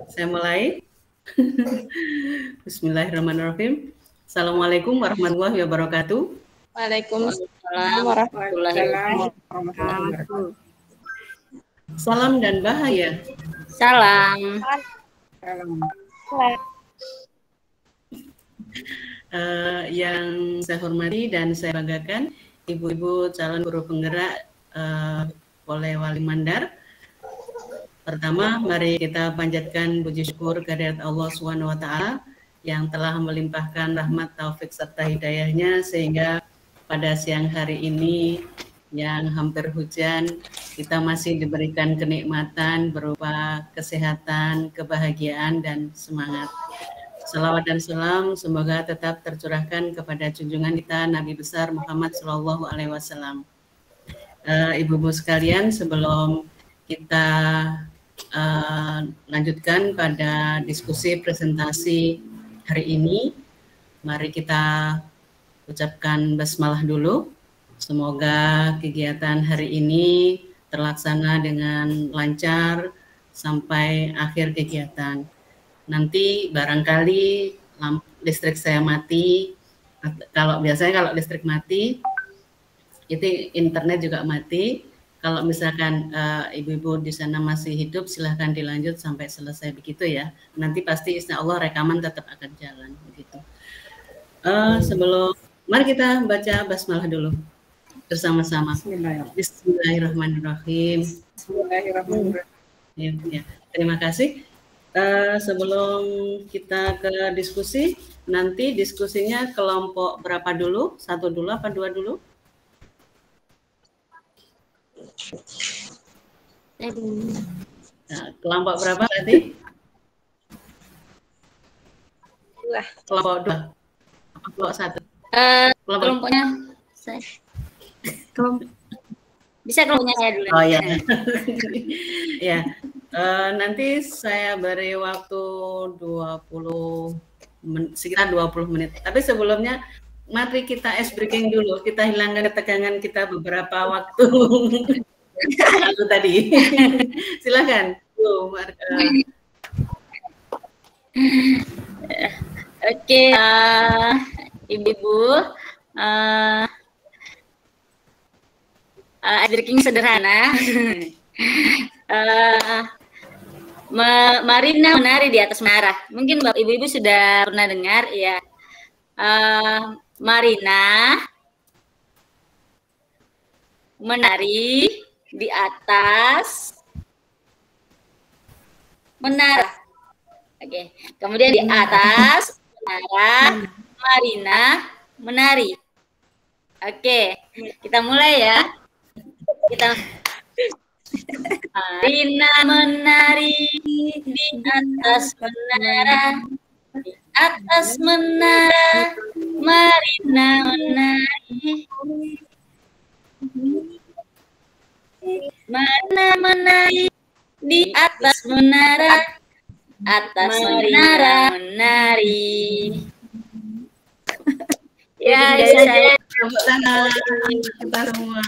Saya mulai. Bismillahirrahmanirrahim. Assalamualaikum warahmatullahi wabarakatuh. Waalaikumsalam warahmatullahi wabarakatuh. Salam dan bahaya. Salam. Yang saya hormati dan saya banggakan, ibu-ibu calon guru penggerak Polewali Mandar. Pertama, mari kita panjatkan puji syukur kehadirat Allah SWT yang telah melimpahkan rahmat, taufik serta hidayahnya sehingga pada siang hari ini yang hampir hujan kita masih diberikan kenikmatan berupa kesehatan, kebahagiaan dan semangat. Salawat dan salam semoga tetap tercurahkan kepada junjungan kita Nabi besar Muhammad SAW. Ibu-ibu sekalian, sebelum kita lanjutkan pada diskusi presentasi hari ini, mari kita ucapkan basmalah dulu. Semoga kegiatan hari ini terlaksana dengan lancar sampai akhir kegiatan. Nanti barangkali listrik saya mati, biasanya kalau listrik mati, itu internet juga mati. Kalau misalkan ibu-ibu di sana masih hidup, silahkan dilanjut sampai selesai begitu ya. Nanti pasti insya Allah rekaman tetap akan jalan begitu. Mari kita baca basmalah dulu bersama-sama. Bismillahirrahmanirrahim. Bismillahirrahmanirrahim. Ya, terima kasih. Sebelum kita ke diskusi, nanti diskusinya kelompok berapa dulu? 1 dulu apa 2 dulu? Nah, kelompok berapa tadi? Kelompok 2. Kelompok 1. Kelompoknya bisa kelompoknya saya dulu. Oh ya. Ya. Nanti saya beri waktu sekitar 20 menit. Tapi sebelumnya mari kita ice breaking dulu. Kita hilangkan ketegangan kita beberapa waktu lalu tadi. Silakan. Oke, ibu-ibu, ice breaking sederhana. Marina menari di atas menara. Mungkin Bapak Ibu-ibu sudah pernah dengar ya. Marina menari di atas menara. Oke. Kemudian di atas menara Marina menari. Oke. Kita mulai ya. Marina menari di atas menara, di atas menara, Marina menari. Marina menari di atas menara menari. Ya, saya kita semua.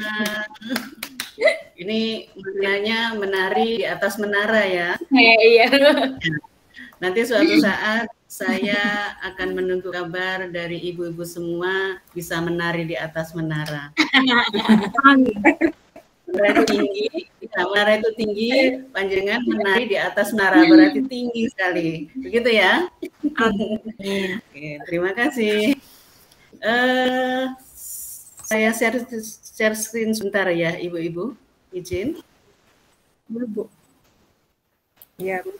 Ini maknanya menari di atas menara ya. Iya. Nanti suatu saat saya akan menunggu kabar dari ibu-ibu semua bisa menari di atas menara. Menara itu tinggi, menara itu tinggi, panjangan menari di atas menara berarti tinggi sekali. Begitu ya? Oke, terima kasih. Saya share screen sebentar ya, ibu-ibu. Izin. Bu. Ya, Bu.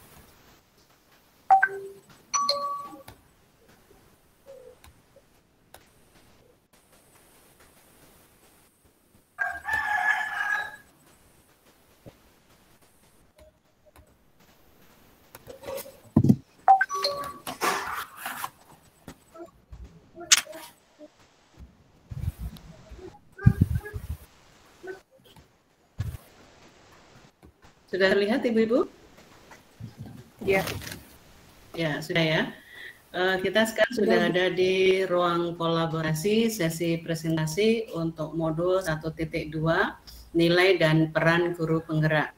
Sudah terlihat ibu-ibu? Ya. Ya, sudah ya. Kita sekarang sudah ada di ruang kolaborasi sesi presentasi untuk modul 1.2 nilai dan peran guru penggerak.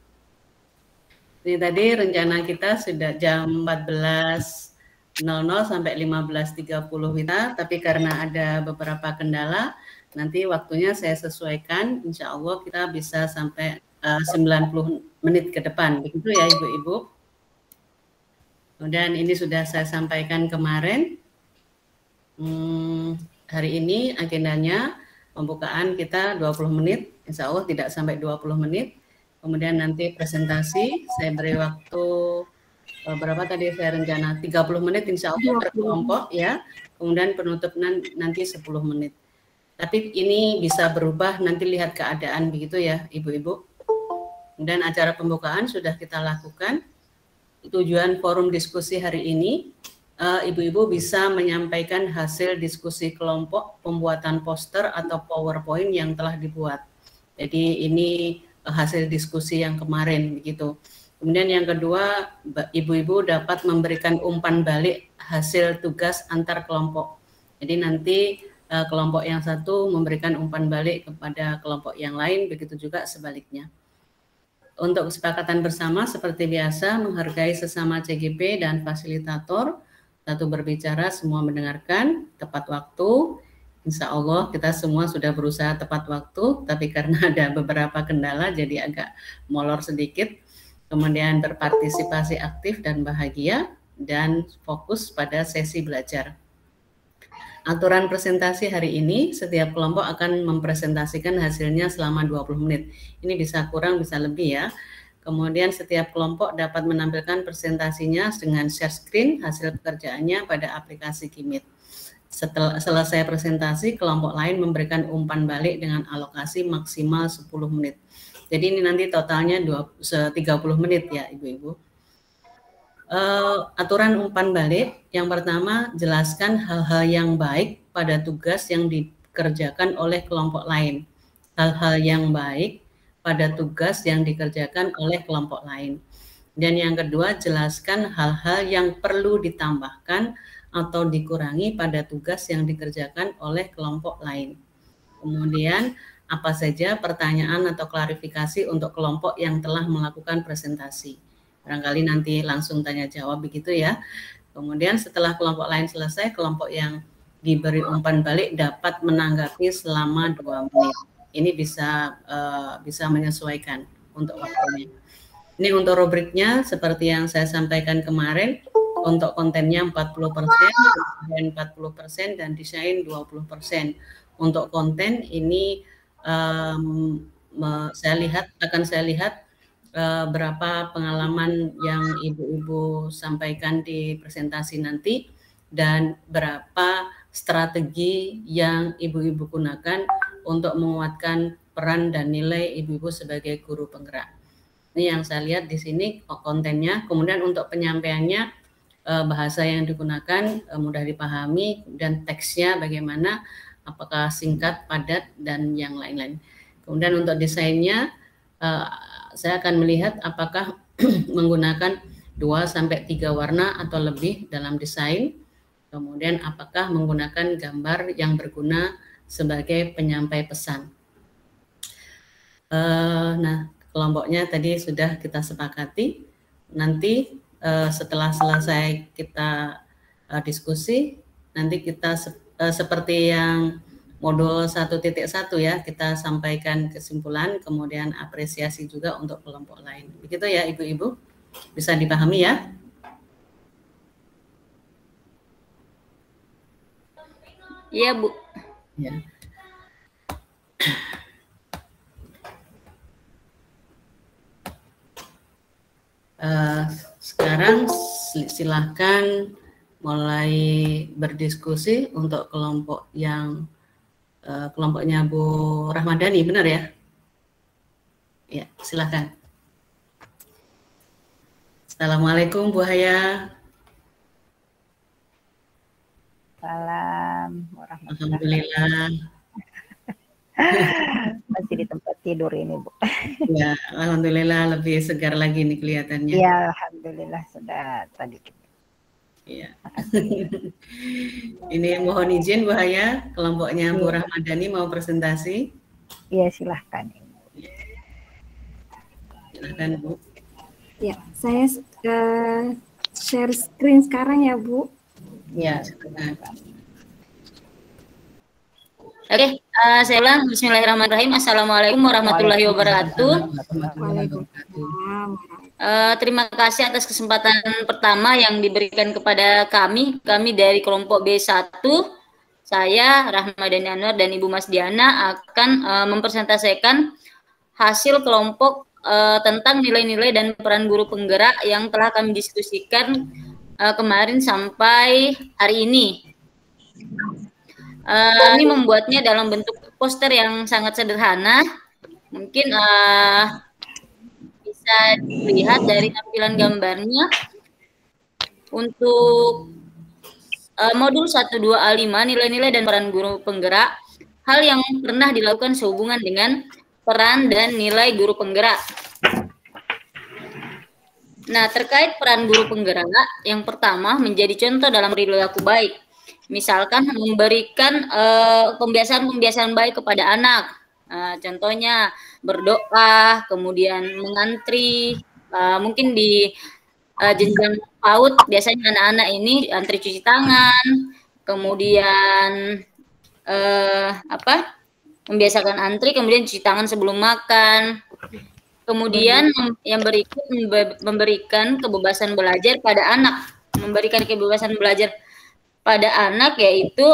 Ini tadi rencana kita sudah jam 14.00 sampai 15.30 kita, tapi karena ada beberapa kendala, nanti waktunya saya sesuaikan, insya Allah kita bisa sampai 90 menit ke depan, begitu ya Ibu-Ibu. Kemudian ini sudah saya sampaikan kemarin. Hari ini agendanya pembukaan kita 20 menit, insya Allah tidak sampai 20 menit. Kemudian nanti presentasi, saya beri waktu berapa tadi saya rencana 30 menit insya Allah per kelompok ya. Kemudian penutup nanti 10 menit. Tapi ini bisa berubah, nanti lihat keadaan begitu ya Ibu-Ibu. Dan acara pembukaan sudah kita lakukan. Tujuan forum diskusi hari ini, Ibu-Ibu bisa menyampaikan hasil diskusi kelompok, pembuatan poster atau PowerPoint yang telah dibuat. Jadi ini hasil diskusi yang kemarin begitu. Kemudian yang kedua, Ibu-Ibu dapat memberikan umpan balik hasil tugas antar kelompok. Jadi nanti kelompok yang satu memberikan umpan balik kepada kelompok yang lain, begitu juga sebaliknya. Untuk kesepakatan bersama seperti biasa, menghargai sesama CGP dan fasilitator, satu berbicara, semua mendengarkan, tepat waktu. Insya Allah kita semua sudah berusaha tepat waktu, tapi karena ada beberapa kendala jadi agak molor sedikit. Kemudian berpartisipasi aktif dan bahagia, dan fokus pada sesi belajar. Aturan presentasi hari ini, setiap kelompok akan mempresentasikan hasilnya selama 20 menit. Ini bisa kurang, bisa lebih ya. Kemudian setiap kelompok dapat menampilkan presentasinya dengan share screen hasil pekerjaannya pada aplikasi Kimit. Setelah selesai presentasi, kelompok lain memberikan umpan balik dengan alokasi maksimal 10 menit. Jadi ini nanti totalnya 30 menit ya Ibu-Ibu. Aturan umpan balik, yang pertama jelaskan hal-hal yang baik pada tugas yang dikerjakan oleh kelompok lain. Hal-hal yang baik pada tugas yang dikerjakan oleh kelompok lain. Dan yang kedua, jelaskan hal-hal yang perlu ditambahkan atau dikurangi pada tugas yang dikerjakan oleh kelompok lain. Kemudian, apa saja pertanyaan atau klarifikasi untuk kelompok yang telah melakukan presentasi. Barangkali nanti langsung tanya jawab begitu ya. Kemudian setelah kelompok lain selesai, kelompok yang diberi umpan balik dapat menanggapi selama 2 menit. Ini bisa menyesuaikan untuk waktunya. Ini untuk rubriknya seperti yang saya sampaikan kemarin, untuk kontennya 40%, dan 40% dan desain 20%. Untuk konten ini saya lihat berapa pengalaman yang Ibu-Ibu sampaikan di presentasi nanti dan berapa strategi yang Ibu-Ibu gunakan untuk menguatkan peran dan nilai Ibu-Ibu sebagai guru penggerak. Ini yang saya lihat di sini kontennya. Kemudian untuk penyampaiannya, bahasa yang digunakan mudah dipahami dan teksnya bagaimana, apakah singkat, padat, dan yang lain-lain. Kemudian untuk desainnya, saya akan melihat apakah menggunakan 2-3 warna atau lebih dalam desain. Kemudian apakah menggunakan gambar yang berguna sebagai penyampai pesan. Nah, kelompoknya tadi sudah kita sepakati. Nanti setelah selesai kita diskusi, nanti kita seperti yang modul 1.1 ya, kita sampaikan kesimpulan, kemudian apresiasi juga untuk kelompok lain. Begitu ya Ibu-Ibu, bisa dipahami ya? Iya Bu. Ya. Sekarang silahkan mulai berdiskusi untuk kelompok yang kelompoknya Bu Rahmadani, benar ya? Ya, silakan. Assalamualaikum Bu Haya. Salam warahmatullahi Alhamdulillah. Masih di tempat tidur ini Bu. Ya, alhamdulillah lebih segar lagi nih kelihatannya. Ya, alhamdulillah sudah tadi. Iya. Ini mohon izin Bu Haya, kelompoknya Bu Rahmadani mau presentasi. Iya, silahkan. Silahkan Bu. Ya, saya share screen sekarang ya, Bu. Ya, silakan. Oke, saya ulang. Bismillahirrahmanirrahim. Assalamualaikum warahmatullahi wabarakatuh. Waalaikumsalam. Terima kasih atas kesempatan pertama yang diberikan kepada kami dari kelompok B1. Saya Rahmadani Anwar dan Ibu Mas Diana akan mempresentasikan hasil kelompok tentang nilai-nilai dan peran guru penggerak yang telah kami diskusikan kemarin sampai hari ini. Kami membuatnya dalam bentuk poster yang sangat sederhana. Mungkin bisa dilihat dari tampilan gambarnya. Untuk modul 1-2A5 nilai-nilai dan peran guru penggerak, hal yang pernah dilakukan sehubungan dengan peran dan nilai guru penggerak. Nah, terkait peran guru penggerak, yang pertama menjadi contoh dalam perilaku baik. Misalkan memberikan pembiasaan-pembiasaan baik kepada anak. Contohnya berdoa, kemudian mengantri, mungkin di jenjang PAUD biasanya anak-anak ini antri cuci tangan, kemudian membiasakan antri, kemudian cuci tangan sebelum makan. Kemudian yang berikut memberikan kebebasan belajar pada anak, yaitu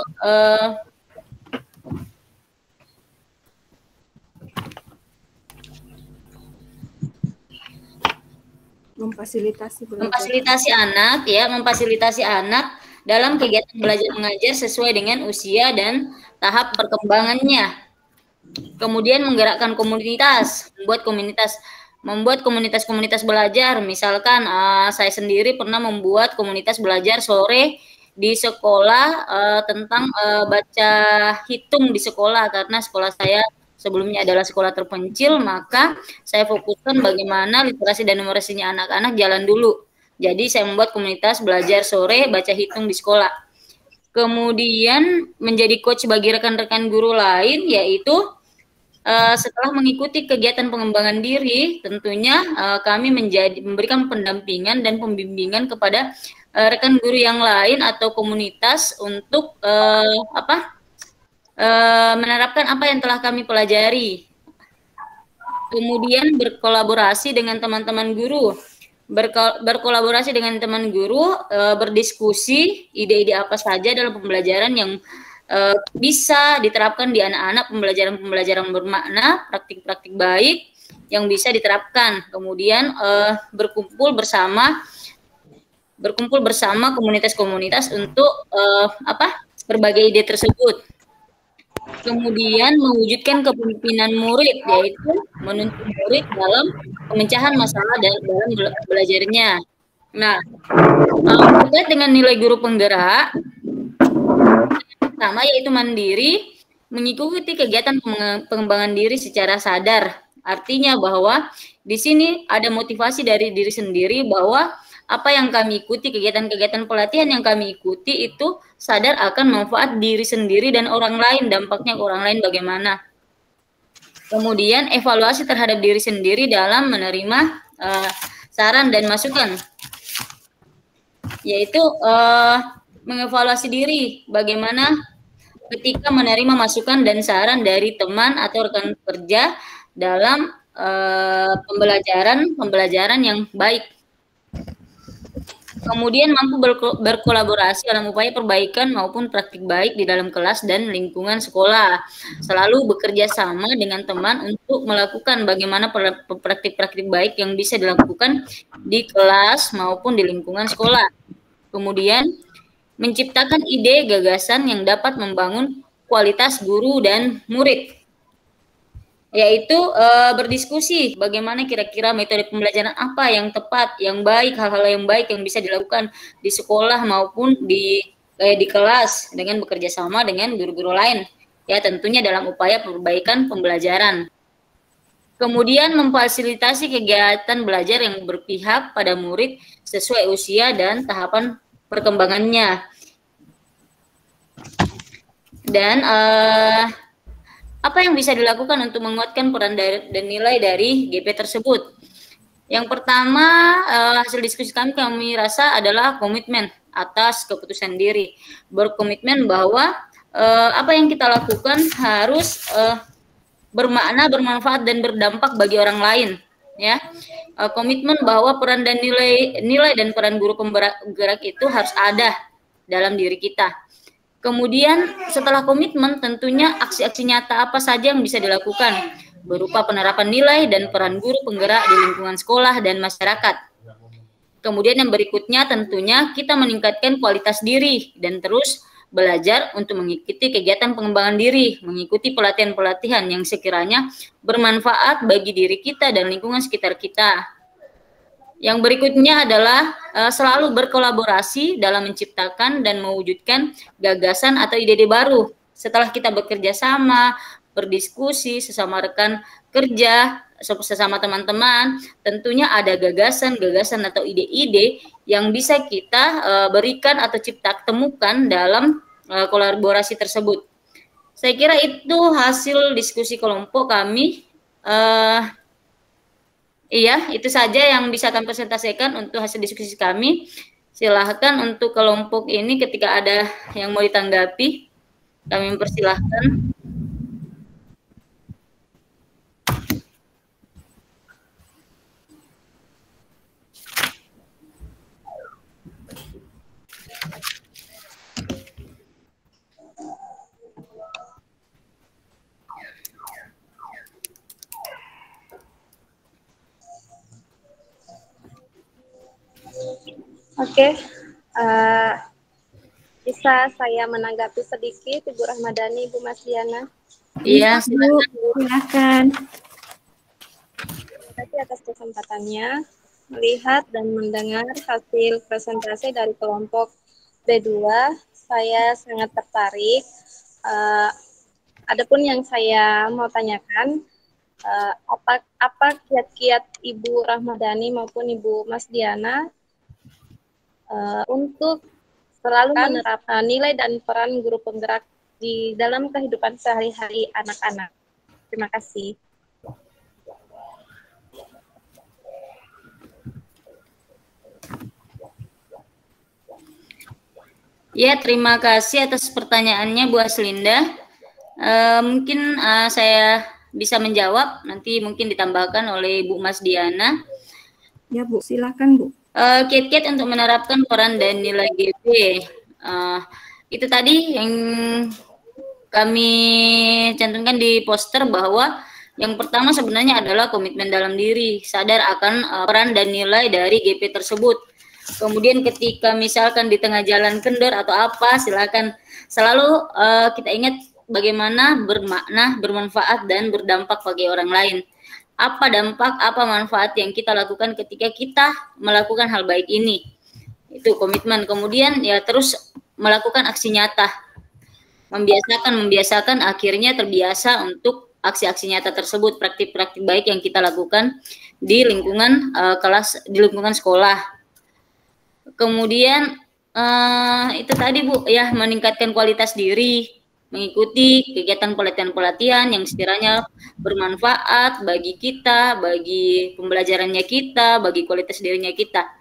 memfasilitasi anak dalam kegiatan belajar mengajar sesuai dengan usia dan tahap perkembangannya. Kemudian menggerakkan komunitas, membuat komunitas belajar. Misalkan saya sendiri pernah membuat komunitas belajar sore di sekolah tentang baca hitung di sekolah, karena sekolah saya sebelumnya adalah sekolah terpencil, maka saya fokuskan bagaimana literasi dan numerasinya anak-anak jalan dulu. Jadi saya membuat komunitas belajar sore baca hitung di sekolah. Kemudian menjadi coach bagi rekan-rekan guru lain, yaitu setelah mengikuti kegiatan pengembangan diri, tentunya kami memberikan pendampingan dan pembimbingan kepada rekan guru yang lain atau komunitas untuk menerapkan apa yang telah kami pelajari. Kemudian berkolaborasi dengan teman-teman guru. Berkolaborasi dengan teman guru, berdiskusi ide-ide apa saja dalam pembelajaran yang bisa diterapkan di anak-anak, pembelajaran bermakna, praktik-praktik baik yang bisa diterapkan. Kemudian berkumpul bersama komunitas-komunitas untuk berbagai ide tersebut. Kemudian mewujudkan kepemimpinan murid, yaitu menuntun murid dalam pemecahan masalah dalam belajarnya. Nah, terkait dengan nilai guru penggerak, pertama yaitu mandiri, mengikuti kegiatan pengembangan diri secara sadar. Artinya bahwa di sini ada motivasi dari diri sendiri bahwa apa yang kami ikuti, kegiatan-kegiatan pelatihan yang kami ikuti itu sadar akan manfaat diri sendiri dan orang lain, dampaknya ke orang lain bagaimana. Kemudian evaluasi terhadap diri sendiri dalam menerima saran dan masukan, yaitu mengevaluasi diri bagaimana ketika menerima masukan dan saran dari teman atau rekan kerja dalam pembelajaran yang baik. Kemudian mampu berkolaborasi dalam upaya perbaikan maupun praktik baik di dalam kelas dan lingkungan sekolah. Selalu bekerja sama dengan teman untuk melakukan bagaimana praktik-praktik baik yang bisa dilakukan di kelas maupun di lingkungan sekolah. Kemudian menciptakan ide gagasan yang dapat membangun kualitas guru dan murid, yaitu berdiskusi bagaimana kira-kira metode pembelajaran apa yang tepat, yang baik, hal-hal yang baik yang bisa dilakukan di sekolah maupun di kelas dengan bekerja sama dengan guru-guru lain, ya tentunya dalam upaya perbaikan pembelajaran. Kemudian memfasilitasi kegiatan belajar yang berpihak pada murid sesuai usia dan tahapan perkembangannya. Dan apa yang bisa dilakukan untuk menguatkan peran dan nilai dari GP tersebut? Yang pertama, hasil diskusi kami rasa adalah komitmen atas keputusan diri. Berkomitmen bahwa apa yang kita lakukan harus bermakna, bermanfaat, dan berdampak bagi orang lain. Ya, komitmen bahwa peran dan nilai dan peran guru penggerak itu harus ada dalam diri kita. Kemudian setelah komitmen, tentunya aksi-aksi nyata apa saja yang bisa dilakukan berupa penerapan nilai dan peran guru penggerak di lingkungan sekolah dan masyarakat. Kemudian yang berikutnya tentunya kita meningkatkan kualitas diri dan terus belajar untuk mengikuti kegiatan pengembangan diri, mengikuti pelatihan-pelatihan yang sekiranya bermanfaat bagi diri kita dan lingkungan sekitar kita. Yang berikutnya adalah selalu berkolaborasi dalam menciptakan dan mewujudkan gagasan atau ide-ide baru. Setelah kita bekerja sama, berdiskusi sesama rekan kerja, sesama teman-teman, tentunya ada gagasan-gagasan atau ide-ide yang bisa kita berikan atau temukan dalam kolaborasi tersebut. Saya kira itu hasil diskusi kelompok kami. Iya, itu saja yang bisa kami presentasikan untuk hasil diskusi kami. Silahkan untuk kelompok ini ketika ada yang mau ditanggapi, kami mempersilahkan. Oke, bisa saya menanggapi sedikit, Ibu Rahmadani, Ibu Masdiana? Iya, silakan. Terima kasih atas kesempatannya melihat dan mendengar hasil presentasi dari kelompok B2. Saya sangat tertarik. Adapun yang saya mau tanyakan, apa kiat-kiat Ibu Rahmadani maupun Ibu Masdiana untuk selalu menerapkan nilai dan peran guru penggerak di dalam kehidupan sehari-hari anak-anak. Terima kasih. Ya, terima kasih atas pertanyaannya Bu Aslinda. Mungkin saya bisa menjawab, nanti mungkin ditambahkan oleh Bu Masdiana. Ya Bu, silakan Bu. Kiat-kiat untuk menerapkan peran dan nilai GP. Itu tadi yang kami cantumkan di poster bahwa yang pertama sebenarnya adalah komitmen dalam diri, sadar akan peran dan nilai dari GP tersebut. Kemudian ketika misalkan di tengah jalan kendor atau apa, silakan selalu kita ingat bagaimana bermakna, bermanfaat, dan berdampak bagi orang lain. Apa dampak, apa manfaat yang kita lakukan ketika kita melakukan hal baik ini. Itu komitmen. Kemudian ya terus melakukan aksi nyata. Membiasakan, akhirnya terbiasa untuk aksi-aksi nyata tersebut, praktik-praktik baik yang kita lakukan di lingkungan kelas, di lingkungan sekolah. Kemudian itu tadi Bu, ya meningkatkan kualitas diri, mengikuti kegiatan pelatihan-pelatihan yang sekiranya bermanfaat bagi kita, bagi pembelajarannya kita, bagi kualitas dirinya kita.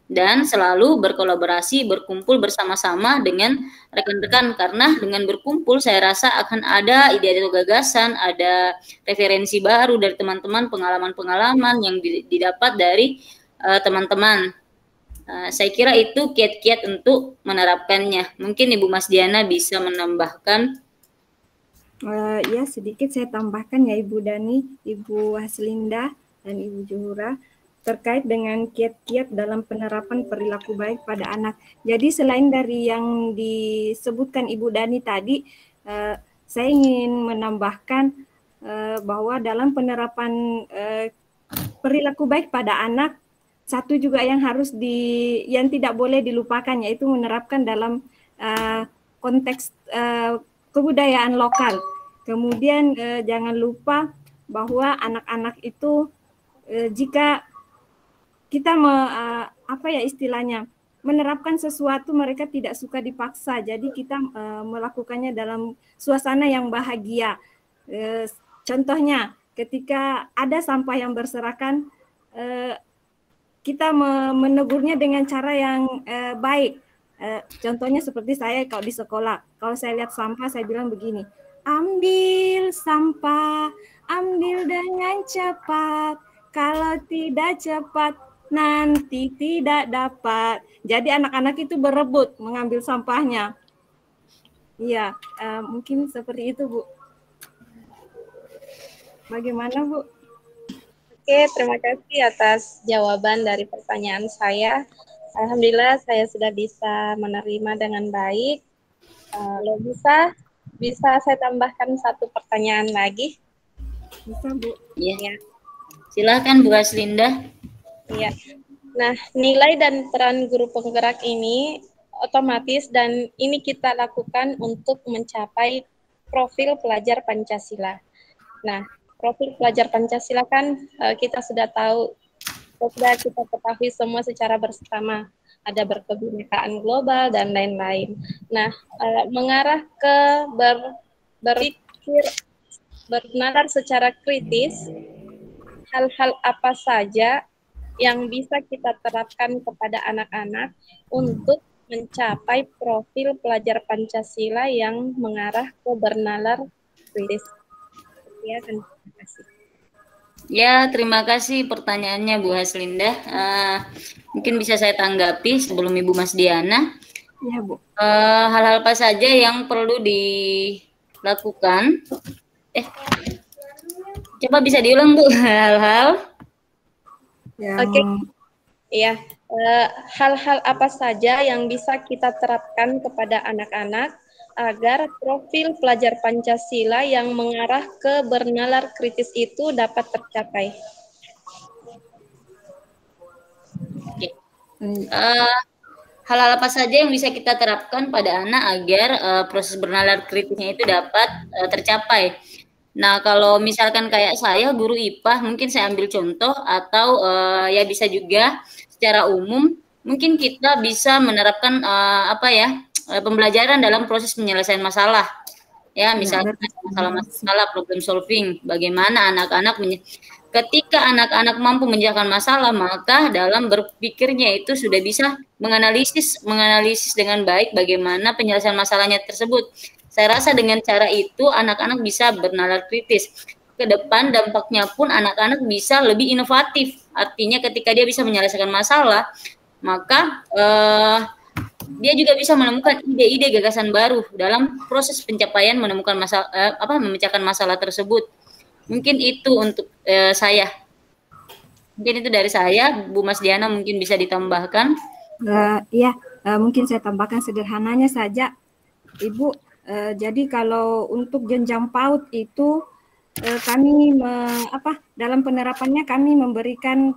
Dan selalu berkolaborasi, berkumpul bersama-sama dengan rekan-rekan, karena dengan berkumpul saya rasa akan ada ide-ide atau gagasan, ada referensi baru dari teman-teman, pengalaman-pengalaman yang didapat dari teman-teman. Saya kira itu kiat-kiat untuk menerapkannya. Mungkin Ibu Masdiana bisa menambahkan. Ya, sedikit saya tambahkan ya Ibu Dani, Ibu Haslinda, dan Ibu Juhura terkait dengan kiat-kiat dalam penerapan perilaku baik pada anak. Jadi selain dari yang disebutkan Ibu Dani tadi, saya ingin menambahkan bahwa dalam penerapan perilaku baik pada anak, satu juga yang yang tidak boleh dilupakan, yaitu menerapkan dalam konteks kebudayaan lokal. Kemudian jangan lupa bahwa anak-anak itu jika kita menerapkan sesuatu, mereka tidak suka dipaksa. Jadi kita melakukannya dalam suasana yang bahagia. Contohnya ketika ada sampah yang berserakan, kita menegurnya dengan cara yang baik. Contohnya seperti saya kalau di sekolah, kalau saya lihat sampah saya bilang begini, ambil sampah, ambil dengan cepat, kalau tidak cepat nanti tidak dapat. Jadi anak-anak itu berebut mengambil sampahnya. Iya, mungkin seperti itu, Bu. Bagaimana, Bu? Oke, terima kasih atas jawaban dari pertanyaan saya. Alhamdulillah saya sudah bisa menerima dengan baik. Kalau bisa saya tambahkan satu pertanyaan lagi? Bisa, Bu. Iya. Silakan Bu Haslinda. Iya. Nah, nilai dan peran guru penggerak ini otomatis dan ini kita lakukan untuk mencapai profil pelajar Pancasila. Nah, profil pelajar Pancasila kan kita sudah tahu, sudah kita ketahui semua secara bersama. Ada berkebinekaan global dan lain-lain. Nah, mengarah ke berpikir, bernalar secara kritis, hal-hal apa saja yang bisa kita terapkan kepada anak-anak untuk mencapai profil pelajar Pancasila yang mengarah ke bernalar kritis. Ya, terima kasih. Ya, terima kasih pertanyaannya Bu Haslinda. Mungkin bisa saya tanggapi sebelum Ibu Mas Diana. Iya, Bu. Hal-hal apa saja yang perlu dilakukan? Coba bisa diulang, Bu, hal-hal. Oke, iya. Hal-hal apa saja yang bisa kita terapkan kepada anak-anak agar profil pelajar Pancasila yang mengarah ke bernalar kritis itu dapat tercapai? Oke. Hal-hal apa saja yang bisa kita terapkan pada anak agar proses bernalar kritisnya itu dapat tercapai? Nah, kalau misalkan kayak saya, guru IPA, mungkin saya ambil contoh, atau ya bisa juga secara umum, mungkin kita bisa menerapkan pembelajaran dalam proses penyelesaian masalah. Ya, misalnya masalah problem solving, bagaimana anak-anak ketika anak-anak mampu menyelesaikan masalah, maka dalam berpikirnya itu sudah bisa menganalisis dengan baik bagaimana penyelesaian masalahnya tersebut. Saya rasa dengan cara itu anak-anak bisa bernalar kritis. Ke depan dampaknya pun anak-anak bisa lebih inovatif. Artinya ketika dia bisa menyelesaikan masalah, maka dia juga bisa menemukan ide-ide gagasan baru dalam proses pencapaian menemukan memecahkan masalah tersebut. Mungkin itu untuk saya. Mungkin itu dari saya. Bu Mas Diana mungkin bisa ditambahkan. Mungkin saya tambahkan sederhananya saja, Ibu. Jadi kalau untuk jenjang PAUD itu kami dalam penerapannya kami memberikan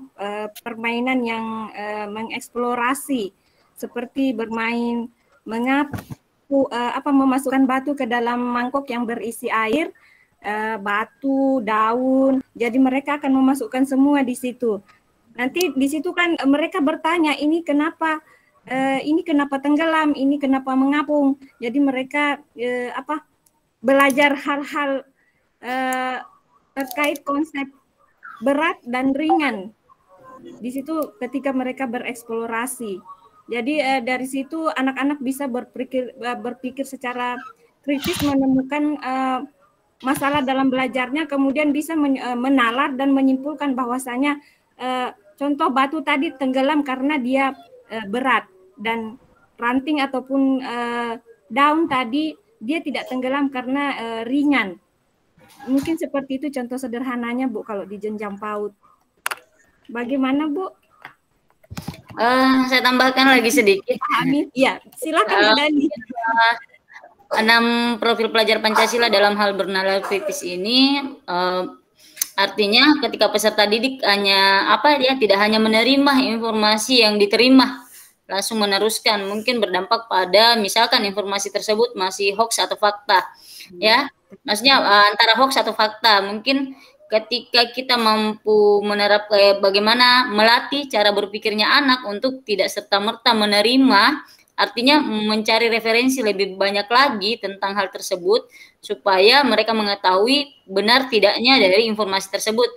permainan yang mengeksplorasi seperti bermain mengapu memasukkan batu ke dalam mangkok yang berisi air, batu, daun. Jadi mereka akan memasukkan semua di situ. Nanti di situ kan mereka bertanya, ini kenapa tenggelam, ini kenapa mengapung. Jadi mereka belajar hal-hal terkait konsep berat dan ringan. Di situ ketika mereka bereksplorasi. Jadi dari situ anak-anak bisa berpikir secara kritis, menemukan masalah dalam belajarnya, kemudian bisa menalar dan menyimpulkan bahwasanya contoh batu tadi tenggelam karena dia berat, dan ranting ataupun daun tadi dia tidak tenggelam karena ringan. Mungkin seperti itu contoh sederhananya, Bu, kalau di jenjang PAUD. Bagaimana, Bu? Saya tambahkan lagi sedikit. Amin. Ya, silakan Bu Dani. 6 profil pelajar Pancasila dalam hal bernalar kritis ini artinya ketika peserta didik tidak hanya menerima informasi yang diterima langsung meneruskan, mungkin berdampak pada misalkan informasi tersebut masih hoax atau fakta, ya, maksudnya antara hoax atau fakta. Mungkin ketika kita mampu bagaimana melatih cara berpikirnya anak untuk tidak serta-merta menerima, artinya mencari referensi lebih banyak lagi tentang hal tersebut supaya mereka mengetahui benar tidaknya dari informasi tersebut.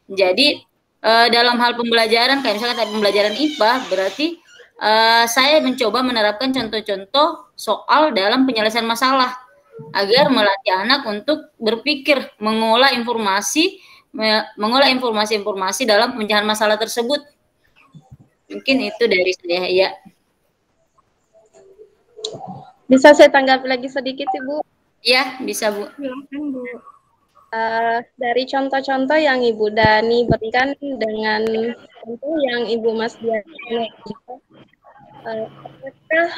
Jadi dalam hal pembelajaran, kayak misalkan tadi pembelajaran IPA, berarti saya mencoba menerapkan contoh-contoh soal dalam penyelesaian masalah agar melatih anak untuk berpikir, mengolah informasi dalam pemecahan masalah tersebut. Mungkin itu dari saya, ya. Bisa saya tanggapi lagi sedikit, Ibu? Ya, bisa, Bu. Silakan, Bu. Dari contoh-contoh yang Ibu Dani berikan dengan contoh yang Ibu Mas Diana, apakah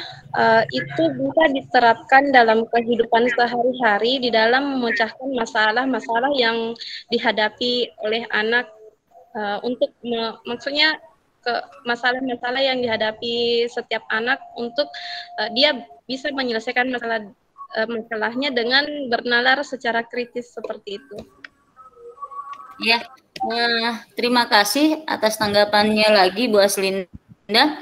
itu bisa diterapkan dalam kehidupan sehari-hari di dalam memecahkan masalah-masalah yang dihadapi oleh anak untuk maksudnya masalah-masalah yang dihadapi setiap anak untuk dia bisa menyelesaikan masalahnya dengan bernalar secara kritis seperti itu. Ya, terima kasih atas tanggapannya lagi, Bu Aslinda.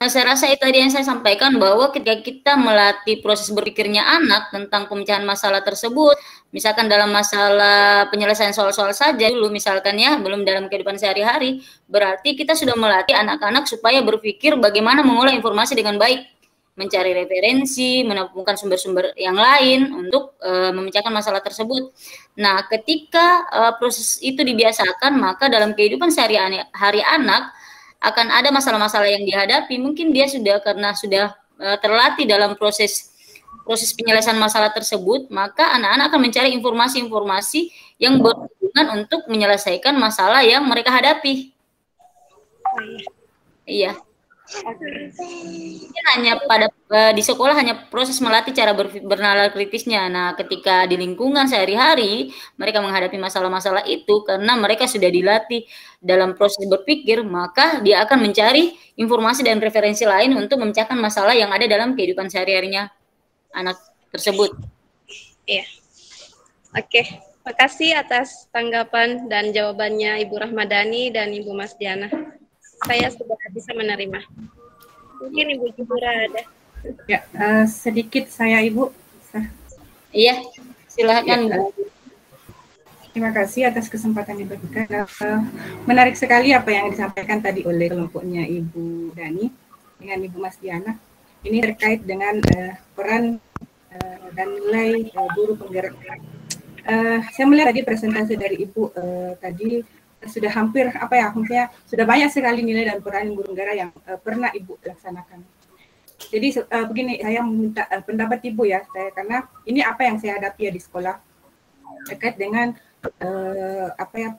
Saya rasa itu tadi yang saya sampaikan, bahwa ketika kita melatih proses berpikirnya anak tentang pemecahan masalah tersebut, misalkan dalam masalah penyelesaian soal-soal saja dulu misalkan ya, belum dalam kehidupan sehari-hari, berarti kita sudah melatih anak-anak supaya berpikir bagaimana mengolah informasi dengan baik, mencari referensi, menemukan sumber-sumber yang lain untuk memecahkan masalah tersebut. Nah, ketika proses itu dibiasakan, maka dalam kehidupan sehari-hari anak akan ada masalah-masalah yang dihadapi. Mungkin dia sudah terlatih dalam proses penyelesaian masalah tersebut, maka anak-anak akan mencari informasi-informasi yang berhubungan untuk menyelesaikan masalah yang mereka hadapi. Iya. Mungkin hanya di sekolah hanya proses melatih cara bernalar kritisnya. Nah, ketika di lingkungan sehari-hari mereka menghadapi masalah-masalah itu karena mereka sudah dilatih dalam proses berpikir, maka dia akan mencari informasi dan referensi lain untuk memecahkan masalah yang ada dalam kehidupan sehari-harinya anak tersebut. Iya. Oke, makasih atas tanggapan dan jawabannya Ibu Rahmadani dan Ibu Mas Diana. Saya sudah bisa menerima. Mungkin Ibu Juhura ada. Ya, sedikit saya Ibu. Iya, silakan. Ya, terima kasih atas kesempatan yang diberikan. Menarik sekali apa yang disampaikan tadi oleh kelompoknya Ibu Dani dengan Ibu Mas Diana. Ini terkait dengan peran dan nilai guru penggerak. Saya melihat tadi presentasi dari Ibu tadi sudah hampir maksudnya sudah banyak sekali nilai dan peran guru penggerak yang pernah Ibu laksanakan. Jadi begini, saya meminta pendapat Ibu ya, karena ini apa yang saya hadapi ya di sekolah terkait dengan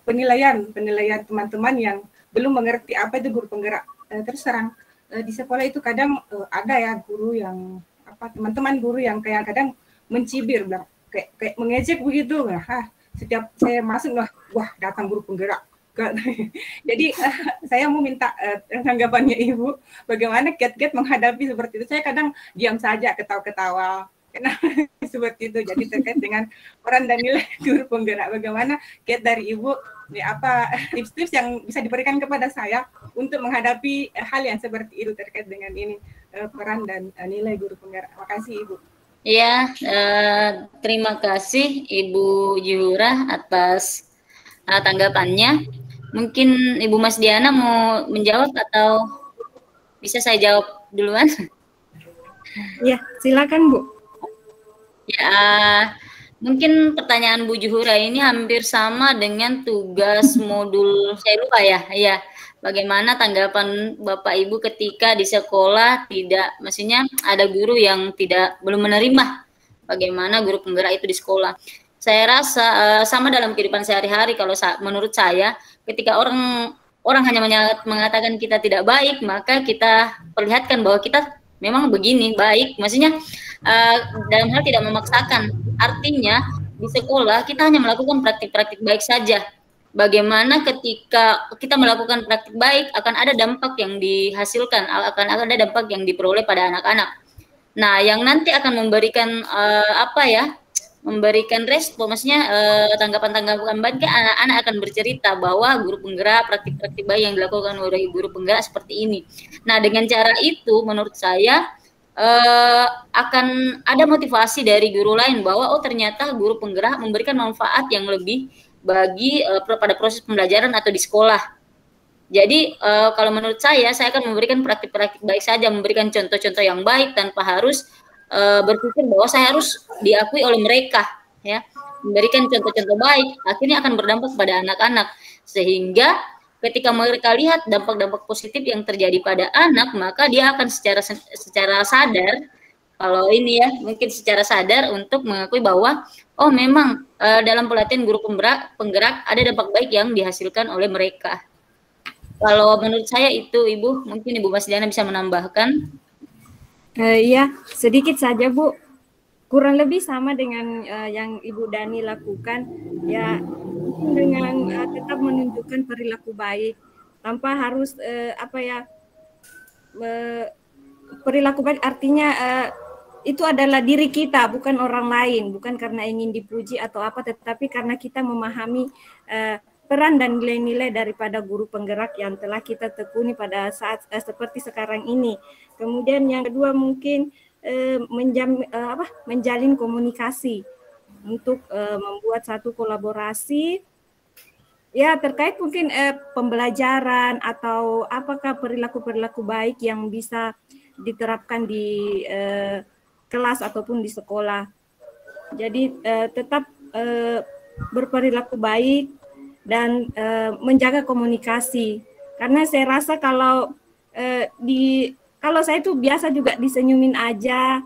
penilaian teman-teman yang belum mengerti apa itu guru penggerak. Terus terang di sekolah itu kadang ada ya guru yang teman-teman guru yang kayak kadang mencibir, bilang kayak mengejek begitu. Nah, setiap saya masuk wah datang guru penggerak. Jadi saya mau minta tanggapannya Ibu, bagaimana kiat-kiat menghadapi seperti itu. Saya kadang diam saja, ketawa-ketawa, seperti itu. Jadi terkait dengan peran dan nilai guru penggerak, bagaimana kiat dari Ibu, tips-tips yang bisa diberikan kepada saya untuk menghadapi hal yang seperti itu terkait dengan ini, peran dan nilai guru penggerak. Terima kasih Ibu. Ya, terima kasih Ibu Juhura atas tanggapannya. Mungkin Ibu Mas Diana mau menjawab atau bisa saya jawab duluan? Ya, silakan Bu. Ya, mungkin pertanyaan Bu Juhura ini hampir sama dengan tugas modul saya lupa ya. Ya, bagaimana tanggapan Bapak Ibu ketika di sekolah maksudnya ada guru yang belum menerima bagaimana guru penggerak itu di sekolah. Saya rasa sama dalam kehidupan sehari-hari. Kalau menurut saya, ketika orang hanya mengatakan kita tidak baik, maka kita perlihatkan bahwa kita memang begini baik. Maksudnya dalam hal tidak memaksakan. Artinya di sekolah kita hanya melakukan praktik-praktik baik saja. Bagaimana ketika kita melakukan praktik baik akan ada dampak yang dihasilkan, akan ada dampak yang diperoleh pada anak-anak. Nah, yang nanti akan memberikan memberikan respon, maksudnya tanggapan-tanggapan baik, anak-anak akan bercerita bahwa guru penggerak, praktik-praktik baik yang dilakukan oleh guru penggerak seperti ini. Nah, dengan cara itu menurut saya akan ada motivasi dari guru lain bahwa ternyata guru penggerak memberikan manfaat yang lebih bagi pada proses pembelajaran atau di sekolah. Jadi kalau menurut saya akan memberikan praktik-praktik baik saja, memberikan contoh-contoh yang baik tanpa harus berpikir bahwa saya harus diakui oleh mereka, ya. Memberikan contoh-contoh baik, akhirnya akan berdampak pada anak-anak, sehingga ketika mereka lihat dampak-dampak positif yang terjadi pada anak, maka dia akan secara sadar, kalau ini ya, mungkin secara sadar untuk mengakui bahwa oh memang dalam pelatihan guru penggerak ada dampak baik yang dihasilkan oleh mereka. Kalau menurut saya itu, Ibu, mungkin Ibu Mas Diana bisa menambahkan. Iya, sedikit saja Bu. Kurang lebih sama dengan yang Ibu Dani lakukan, ya dengan tetap menunjukkan perilaku baik tanpa harus perilaku baik artinya itu adalah diri kita, bukan orang lain, bukan karena ingin dipuji atau apa, tetapi karena kita memahami peran dan nilai-nilai daripada guru penggerak yang telah kita tekuni pada saat seperti sekarang ini. Kemudian yang kedua mungkin menjalin komunikasi untuk membuat satu kolaborasi ya terkait mungkin pembelajaran atau apakah perilaku-perilaku baik yang bisa diterapkan di kelas ataupun di sekolah. Jadi tetap berperilaku baik dan menjaga komunikasi, karena saya rasa kalau saya tuh biasa juga disenyumin aja,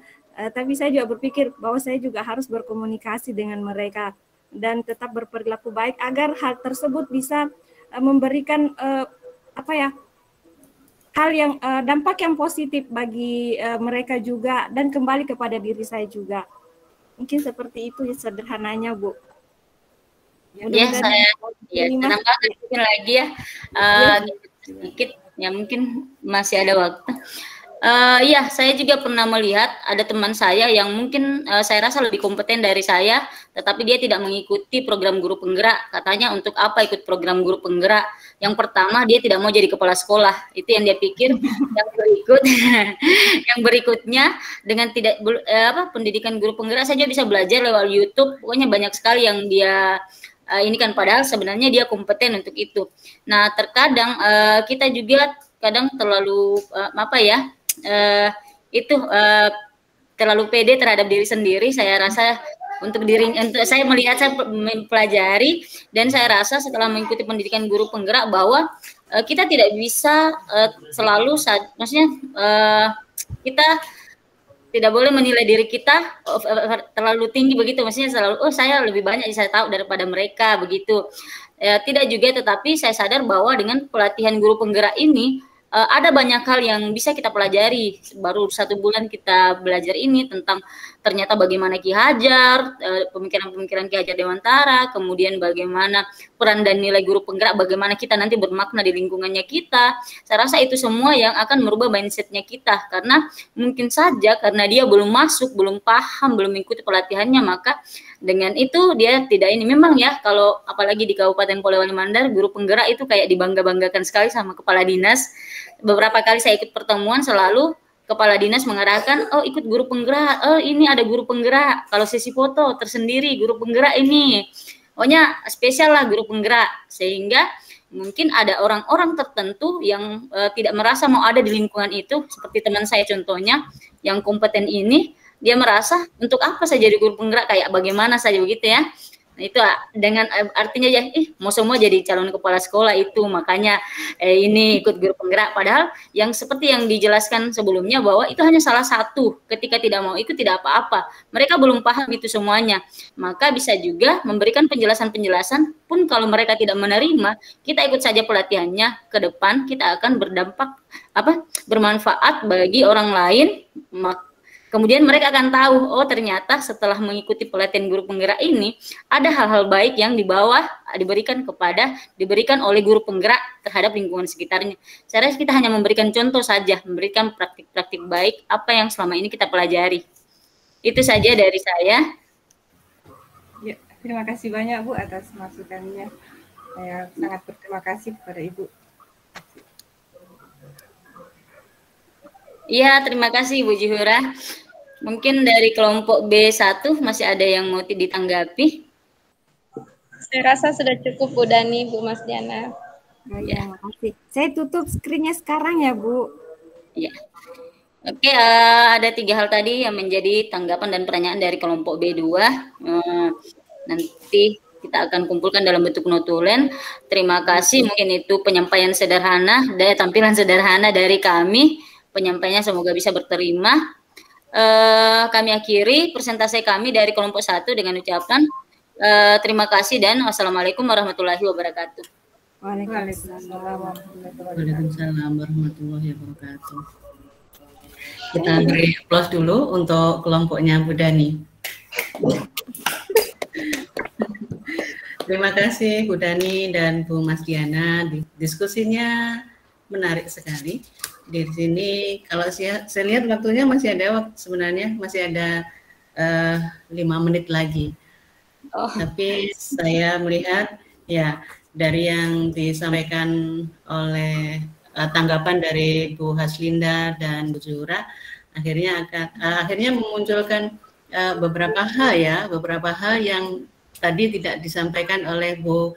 tapi saya juga berpikir bahwa saya juga harus berkomunikasi dengan mereka dan tetap berperilaku baik agar hal tersebut bisa memberikan hal yang dampak yang positif bagi mereka juga dan kembali kepada diri saya juga. Mungkin seperti itu ya sederhananya, Bu. Ya, saya tambahkan mungkin lagi ya, sedikit ya, mungkin masih ada waktu. Ya, saya juga pernah melihat ada teman saya yang mungkin saya rasa lebih kompeten dari saya, tetapi dia tidak mengikuti program guru penggerak. Katanya untuk apa ikut program guru penggerak? Yang pertama, dia tidak mau jadi kepala sekolah. Itu yang dia pikir. Yang berikutnya dengan tidak pendidikan guru penggerak saja bisa belajar lewat YouTube. Pokoknya banyak sekali yang dia ini kan, padahal sebenarnya dia kompeten untuk itu. Nah, terkadang kita juga kadang terlalu terlalu pede terhadap diri sendiri. Saya rasa untuk saya melihat, saya mempelajari, dan saya rasa setelah mengikuti pendidikan guru penggerak bahwa kita tidak bisa selalu, maksudnya kita tidak boleh menilai diri kita terlalu tinggi begitu, maksudnya selalu saya lebih banyak saya tahu daripada mereka begitu. Tidak juga, tetapi saya sadar bahwa dengan pelatihan guru penggerak ini ada banyak hal yang bisa kita pelajari. Baru 1 bulan kita belajar ini tentang ternyata bagaimana Ki Hajar, pemikiran-pemikiran Ki Hajar Dewantara, kemudian bagaimana peran dan nilai guru penggerak, bagaimana kita nanti bermakna di lingkungannya kita. Saya rasa itu semua yang akan merubah mindsetnya kita, karena mungkin saja karena dia belum masuk, belum paham, belum mengikuti pelatihannya, maka dengan itu dia tidak ini. Memang ya, kalau apalagi di Kabupaten Polewali Mandar, guru penggerak itu kayak dibangga-banggakan sekali sama kepala dinas. Beberapa kali saya ikut pertemuan, selalu kepala dinas mengarahkan, oh ikut guru penggerak, oh ini ada guru penggerak, kalau sesi foto tersendiri guru penggerak ini, pokoknya spesial lah guru penggerak, sehingga mungkin ada orang-orang tertentu yang tidak merasa mau ada di lingkungan itu, seperti teman saya contohnya yang kompeten ini, dia merasa untuk apa saya jadi guru penggerak, kayak bagaimana saja begitu ya. Nah, itu dengan artinya ya, mau semua jadi calon kepala sekolah itu, makanya ini ikut guru penggerak. Padahal yang seperti yang dijelaskan sebelumnya bahwa itu hanya salah satu. Ketika tidak mau ikut tidak apa-apa. Mereka belum paham itu semuanya. Maka bisa juga memberikan penjelasan-penjelasan pun kalau mereka tidak menerima, kita ikut saja pelatihannya, ke depan kita akan bermanfaat bagi orang lain. Kemudian mereka akan tahu, oh ternyata setelah mengikuti pelatihan guru penggerak ini, ada hal-hal baik yang diberikan oleh guru penggerak terhadap lingkungan sekitarnya. Saya rasa kita hanya memberikan contoh saja, memberikan praktik-praktik baik apa yang selama ini kita pelajari. Itu saja dari saya. Ya, terima kasih banyak Bu atas masukannya. Saya sangat berterima kasih kepada Ibu. Iya, terima kasih Bu Zuhura. Mungkin dari kelompok B1 masih ada yang mau ditanggapi? Saya rasa sudah cukup Bu Dani, Bu Mas Diana. Ya, makasih. Saya tutup screen-nya sekarang ya, Bu. Ya. Oke, ada 3 hal tadi yang menjadi tanggapan dan pertanyaan dari kelompok B2. Nanti kita akan kumpulkan dalam bentuk notulen. Terima kasih. Mungkin itu penyampaian sederhana, tampilan sederhana dari kami. Penyampaiannya semoga bisa berterima. Kami akhiri presentasi kami dari kelompok 1 dengan ucapan terima kasih dan wassalamualaikum warahmatullahi wabarakatuh. Waalaikumsalam warahmatullahi wabarakatuh. Kita beri aplaus dulu untuk kelompoknya Bu Dani. Terima kasih Bu Dani dan Bu Mas Diana. Diskusinya menarik sekali. Di sini kalau saya lihat waktunya masih ada, sebenarnya masih ada 5 menit lagi. Tapi saya melihat ya dari yang disampaikan oleh tanggapan dari Bu Haslinda dan Bu Zuhura akhirnya memunculkan beberapa hal yang tadi tidak disampaikan oleh Bu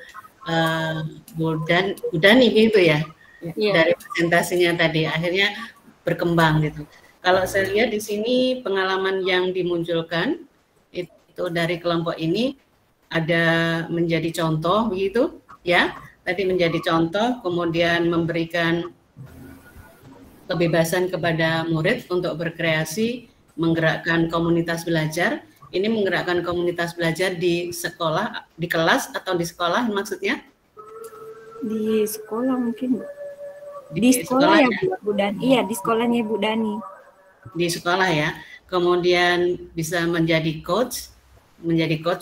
Dani gitu ya. Dari presentasinya tadi akhirnya berkembang gitu. Kalau saya lihat di sini pengalaman yang dimunculkan itu dari kelompok ini ada menjadi contoh begitu ya. Tadi menjadi contoh, kemudian memberikan kebebasan kepada murid untuk berkreasi, menggerakkan komunitas belajar. Ini menggerakkan komunitas belajar di sekolah, di kelas atau di sekolah maksudnya? Di sekolah mungkin, Bu. Di sekolah ya, Bu Dani. Iya, di sekolahnya Bu Dani. Di sekolah ya. Kemudian bisa menjadi coach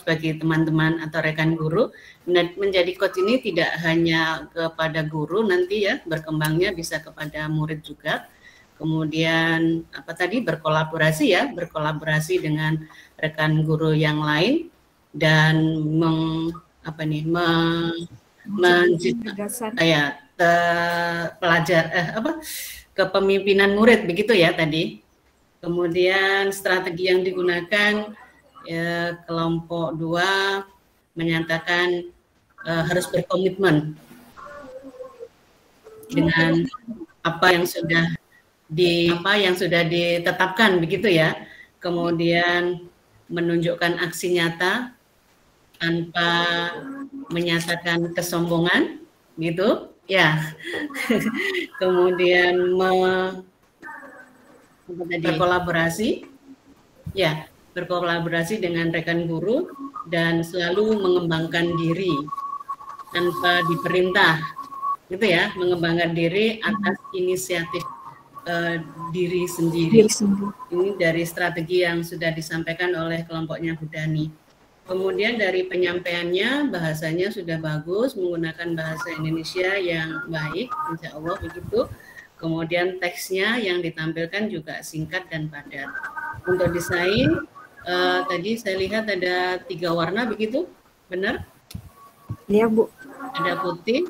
bagi teman-teman atau rekan guru. Menjadi coach ini tidak hanya kepada guru nanti ya, berkembangnya bisa kepada murid juga. Kemudian berkolaborasi dengan rekan guru yang lain dan kepemimpinan murid begitu ya tadi. Kemudian strategi yang digunakan ya, kelompok 2 menyatakan harus berkomitmen dengan apa yang sudah ditetapkan begitu ya. Kemudian menunjukkan aksi nyata tanpa menyatakan kesombongan gitu ya. Kemudian berkolaborasi dengan rekan guru dan selalu mengembangkan diri tanpa diperintah gitu ya, mengembangkan diri atas inisiatif diri sendiri. Ini dari strategi yang sudah disampaikan oleh kelompoknya Bu Dani. Kemudian dari penyampaiannya bahasanya sudah bagus, menggunakan bahasa Indonesia yang baik, insya Allah begitu. Kemudian teksnya yang ditampilkan juga singkat dan padat. Untuk desain tadi saya lihat ada 3 warna begitu, benar? Iya Bu. Ada putih,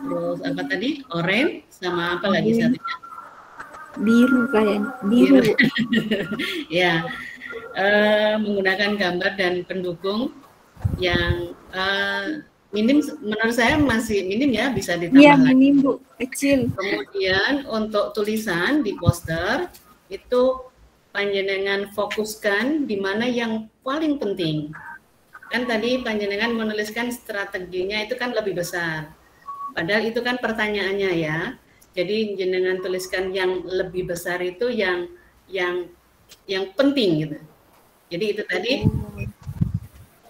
terus apa tadi? Oranye, sama apa lagi satunya? Biru kayaknya, biru. Ya, menggunakan gambar dan pendukung yang minim, menurut saya masih minim ya, bisa ditambah lagi. Iya minim Bu, kecil. Kemudian untuk tulisan di poster itu panjenengan fokuskan di mana yang paling penting. Kan tadi panjenengan menuliskan strateginya itu kan lebih besar. Padahal itu kan pertanyaannya ya. Jadi jenengan tuliskan yang lebih besar itu yang penting gitu. Jadi itu tadi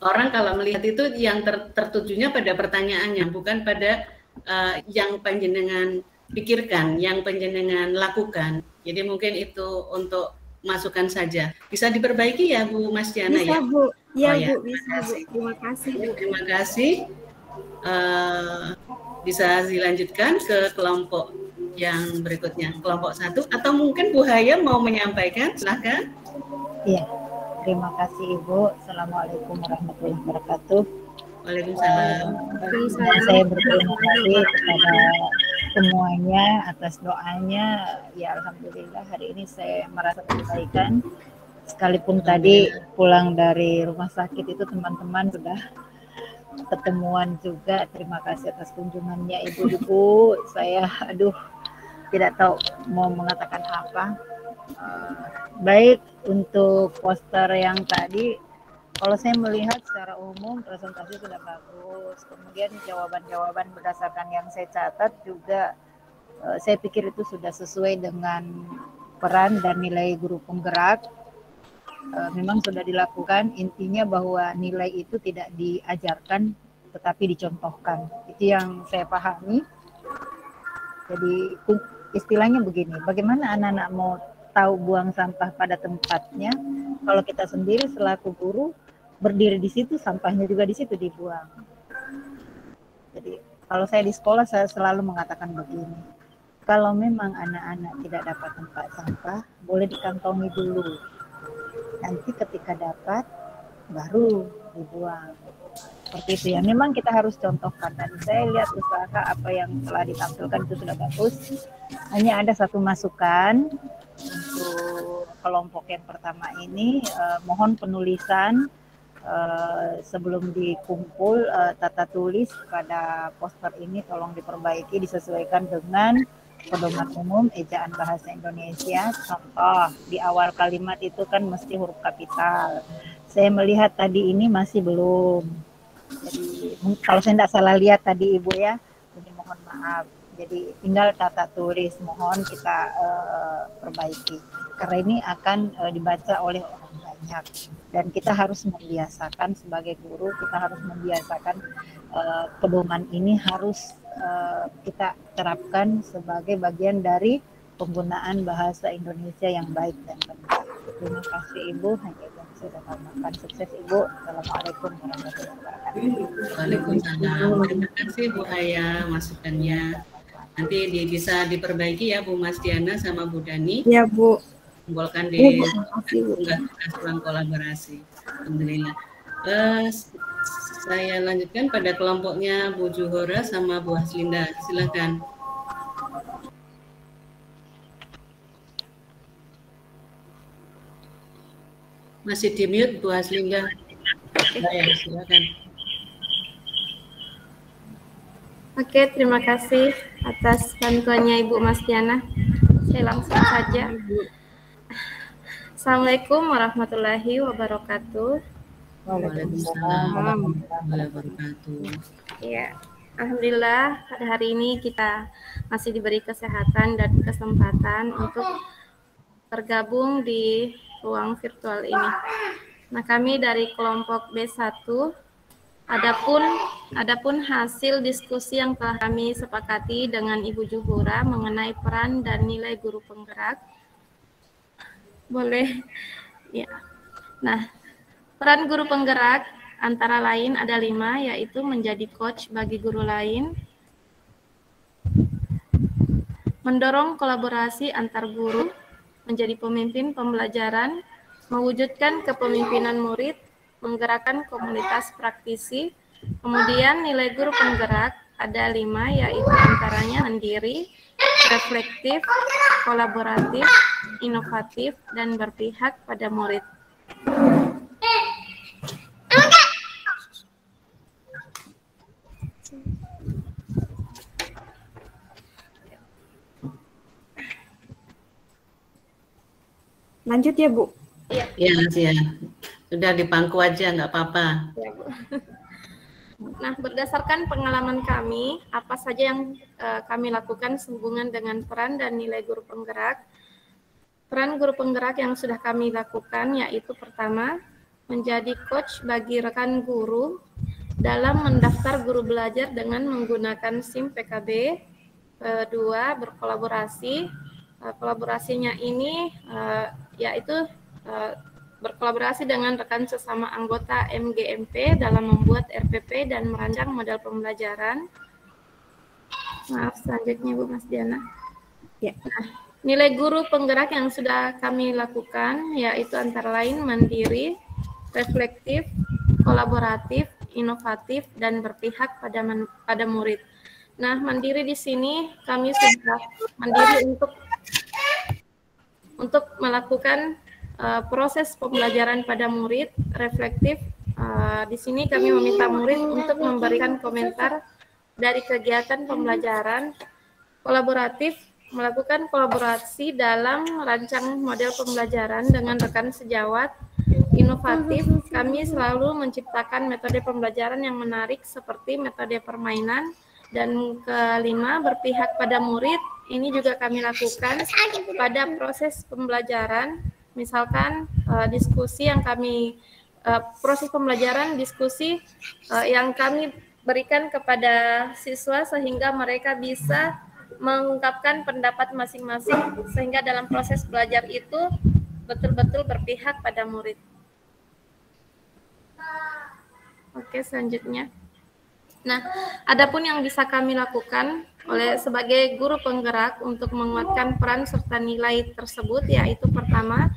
orang kalau melihat itu yang tertujunya pada pertanyaannya, bukan pada yang panjenengan pikirkan, yang panjenengan lakukan. Jadi mungkin itu untuk masukan saja. Bisa diperbaiki ya Bu Mas Diana bisa, ya? Bu. Ya, ya, Bu, bisa Bu. Terima kasih Bu. Terima kasih. Bisa dilanjutkan ke kelompok yang berikutnya, kelompok 1, atau mungkin Bu Haya mau menyampaikan, silahkan. Iya, terima kasih Ibu. Assalamualaikum warahmatullahi wabarakatuh. Waalaikumsalam. Saya berterima kasih kepada semuanya atas doanya. Ya alhamdulillah hari ini saya merasa perbaikan. Sekalipun tadi pulang dari rumah sakit itu teman-teman sudah pertemuan juga. Terima kasih atas kunjungannya ibu-ibu. Saya tidak tahu mau mengatakan apa. Baik, untuk poster yang tadi, kalau saya melihat secara umum presentasi sudah bagus. Kemudian jawaban-jawaban berdasarkan yang saya catat juga saya pikir itu sudah sesuai dengan peran dan nilai guru penggerak. Memang sudah dilakukan, intinya bahwa nilai itu tidak diajarkan tetapi dicontohkan. Itu yang saya pahami. Jadi istilahnya begini, bagaimana anak-anak mau tahu buang sampah pada tempatnya kalau kita sendiri selaku guru berdiri di situ, sampahnya juga di situ dibuang. Jadi kalau saya di sekolah saya selalu mengatakan begini, kalau memang anak-anak tidak dapat tempat sampah, boleh dikantongi dulu. Nanti ketika dapat, baru dibuang. Seperti itu ya. Memang kita harus contohkan. Dan saya lihat usaha apa yang telah ditampilkan itu sudah bagus. Hanya ada satu masukan untuk kelompok yang pertama ini. Mohon penulisan sebelum dikumpul tata tulis pada poster ini tolong diperbaiki, disesuaikan dengan pedoman umum ejaan bahasa Indonesia. Contoh di awal kalimat itu kan mesti huruf kapital. Saya melihat tadi ini masih belum. Jadi kalau saya tidak salah lihat tadi Ibu ya, jadi mohon maaf. Jadi tinggal tata tulis, mohon kita perbaiki. Karena ini akan dibaca oleh orang banyak. Dan kita harus membiasakan sebagai guru, kita harus membiasakan pedoman ini harus kita terapkan sebagai bagian dari penggunaan bahasa Indonesia yang baik dan benar. Terima kasih Ibu, hanya itu yang sudah tambahkan. Sukses Ibu. Assalamualaikum warahmatullahi wabarakatuh. Waalaikumsalam. Terima kasih Bu Aya masukannya. Nanti bisa diperbaiki ya Bu Mas Diana sama Bu Dani. Ya Bu. Kumpulkan Ya, di Bu. ruang kolaborasi. Alhamdulillah. Saya lanjutkan pada kelompoknya Bu Juhora sama Bu Haslinda. Silakan. Masih di mute Bu Haslinda. Ya, silakan. Oke, terima kasih atas bantuannya Ibu Mas Diana. Saya langsung saja. Assalamualaikum warahmatullahi wabarakatuh. Waalaikumsalam warahmatullahi wabarakatuh. Ya, alhamdulillah pada hari ini kita masih diberi kesehatan dan kesempatan untuk bergabung di ruang virtual ini. Nah, kami dari kelompok B1, adapun hasil diskusi yang telah kami sepakati dengan Ibu Juhura mengenai peran dan nilai guru penggerak. Boleh ya. Nah, peran guru penggerak antara lain ada 5, yaitu menjadi coach bagi guru lain, mendorong kolaborasi antar guru, menjadi pemimpin pembelajaran, mewujudkan kepemimpinan murid, menggerakkan komunitas praktisi. Kemudian nilai guru penggerak ada 5, yaitu antaranya mandiri, reflektif, kolaboratif, inovatif, dan berpihak pada murid. Lanjut ya Bu. Ya, sudah di pangku aja, nggak apa-apa. Ya, Bu. Nah, berdasarkan pengalaman kami, apa saja yang kami lakukan sehubungan dengan peran dan nilai guru penggerak. Peran guru penggerak yang sudah kami lakukan yaitu pertama, menjadi coach bagi rekan guru dalam mendaftar guru belajar dengan menggunakan SIM PKB. Kedua, berkolaborasi. Kolaborasinya ini yaitu berkolaborasi dengan rekan sesama anggota MGMP dalam membuat RPP dan merancang model pembelajaran. Maaf, selanjutnya Bu Mas Diana. Ya. Nah, nilai guru penggerak yang sudah kami lakukan yaitu antara lain mandiri, reflektif, kolaboratif, inovatif, dan berpihak pada murid. Nah, mandiri di sini kami sudah mandiri untuk melakukan proses pembelajaran pada murid reflektif. Di sini kami meminta murid untuk memberikan komentar dari kegiatan pembelajaran kolaboratif, melakukan kolaborasi dalam merancang model pembelajaran dengan rekan sejawat inovatif. Kami selalu menciptakan metode pembelajaran yang menarik seperti metode permainan. Dan kelima, berpihak pada murid. Ini juga kami lakukan pada proses pembelajaran. Misalkan diskusi yang kami proses pembelajaran diskusi yang kami berikan kepada siswa sehingga mereka bisa mengungkapkan pendapat masing-masing sehingga dalam proses belajar itu betul-betul berpihak pada murid. Oke, selanjutnya. Nah, adapun yang bisa kami lakukan sebagai guru penggerak untuk menguatkan peran serta nilai tersebut, yaitu pertama,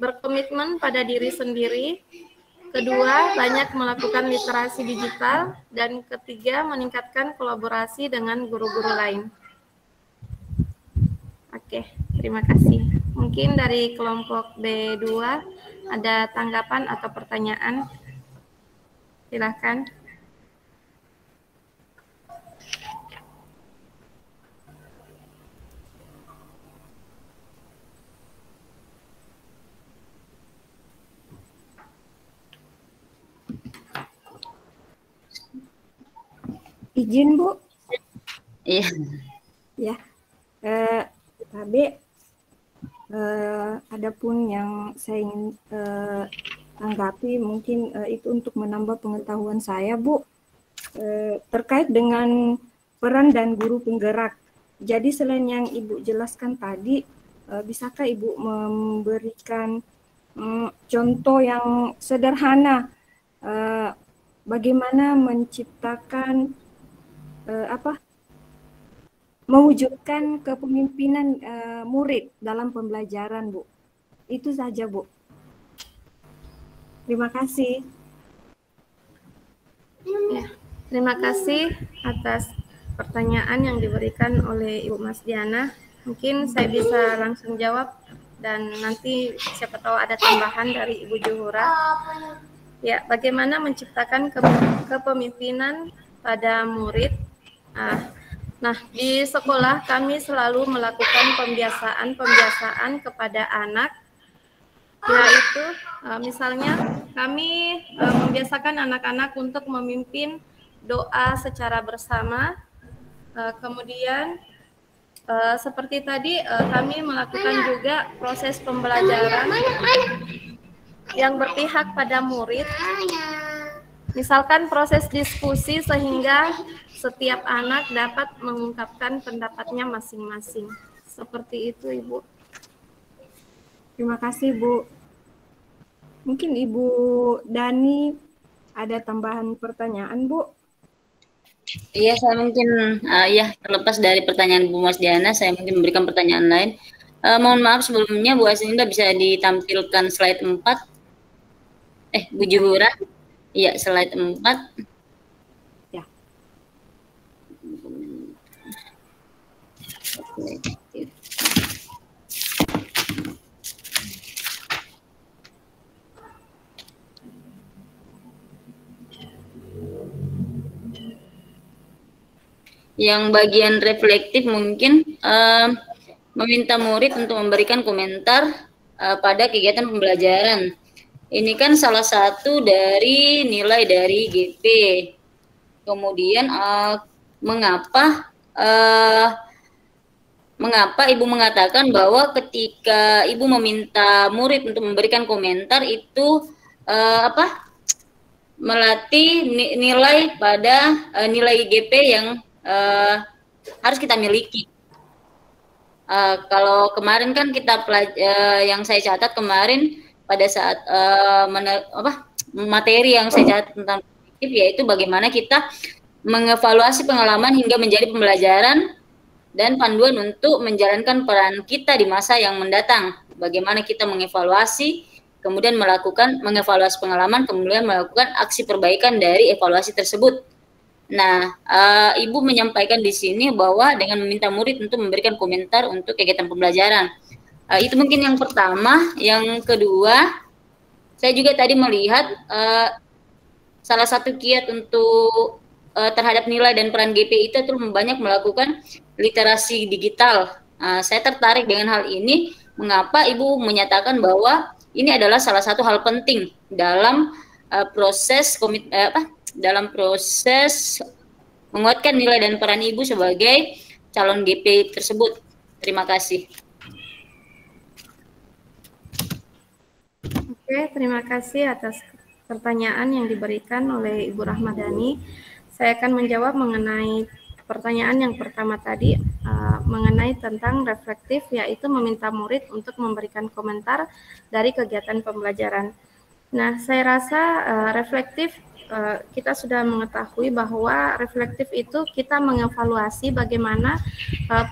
berkomitmen pada diri sendiri, kedua, banyak melakukan literasi digital, dan ketiga, meningkatkan kolaborasi dengan guru-guru lain. Oke, terima kasih. Mungkin dari kelompok B2 ada tanggapan atau pertanyaan? Silakan. Izin, Bu. Iya. Ya. Tapi adapun yang saya ingin tanggapi mungkin itu untuk menambah pengetahuan saya, Bu, terkait dengan peran dan guru penggerak. Jadi selain yang Ibu jelaskan tadi, bisakah Ibu memberikan contoh yang sederhana bagaimana menciptakan mewujudkan kepemimpinan murid dalam pembelajaran, Bu. Itu saja, Bu. Terima kasih. Ya, terima kasih atas pertanyaan yang diberikan oleh Ibu Mas Diana. Mungkin saya bisa langsung jawab dan nanti siapa tahu ada tambahan dari Ibu Juhura. Ya, bagaimana menciptakan kepemimpinan pada murid? Nah, di sekolah kami selalu melakukan pembiasaan kepada anak, yaitu misalnya kami membiasakan anak-anak untuk memimpin doa secara bersama. Kemudian seperti tadi kami melakukan juga proses pembelajaran yang berpihak pada murid. Misalkan proses diskusi sehingga setiap anak dapat mengungkapkan pendapatnya masing-masing. Seperti itu, Ibu. Terima kasih, Bu. Mungkin Ibu Dani ada tambahan pertanyaan, Bu? Iya, saya mungkin terlepas dari pertanyaan Bu Mas Diana, saya mungkin memberikan pertanyaan lain. Mohon maaf sebelumnya Bu Aslinda bisa ditampilkan slide 4. Bu Juhura. Iya, slide 4. Ya. Yang bagian reflektif mungkin meminta murid untuk memberikan komentar pada kegiatan pembelajaran. Ini kan salah satu dari nilai dari GP. Kemudian mengapa Ibu mengatakan bahwa ketika Ibu meminta murid untuk memberikan komentar itu melatih nilai pada nilai GP yang harus kita miliki. Kalau kemarin kan kita yang saya catat kemarin pada saat materi yang saya catat tentang kognitif, yaitu bagaimana kita mengevaluasi pengalaman hingga menjadi pembelajaran dan panduan untuk menjalankan peran kita di masa yang mendatang. Bagaimana kita mengevaluasi, kemudian mengevaluasi pengalaman, kemudian melakukan aksi perbaikan dari evaluasi tersebut. Nah, Ibu menyampaikan di sini bahwa dengan meminta murid untuk memberikan komentar untuk kegiatan pembelajaran. Itu mungkin yang pertama. Yang kedua, saya juga tadi melihat salah satu kiat untuk terhadap nilai dan peran GP itu banyak melakukan literasi digital. Saya tertarik dengan hal ini. Mengapa Ibu menyatakan bahwa ini adalah salah satu hal penting dalam proses menguatkan nilai dan peran Ibu sebagai calon GP tersebut. Terima kasih. Oke, terima kasih atas pertanyaan yang diberikan oleh Ibu Rahmadani. Saya akan menjawab mengenai pertanyaan yang pertama tadi, mengenai tentang reflektif, yaitu meminta murid untuk memberikan komentar dari kegiatan pembelajaran. Nah, saya rasa reflektif, kita sudah mengetahui bahwa reflektif itu kita mengevaluasi bagaimana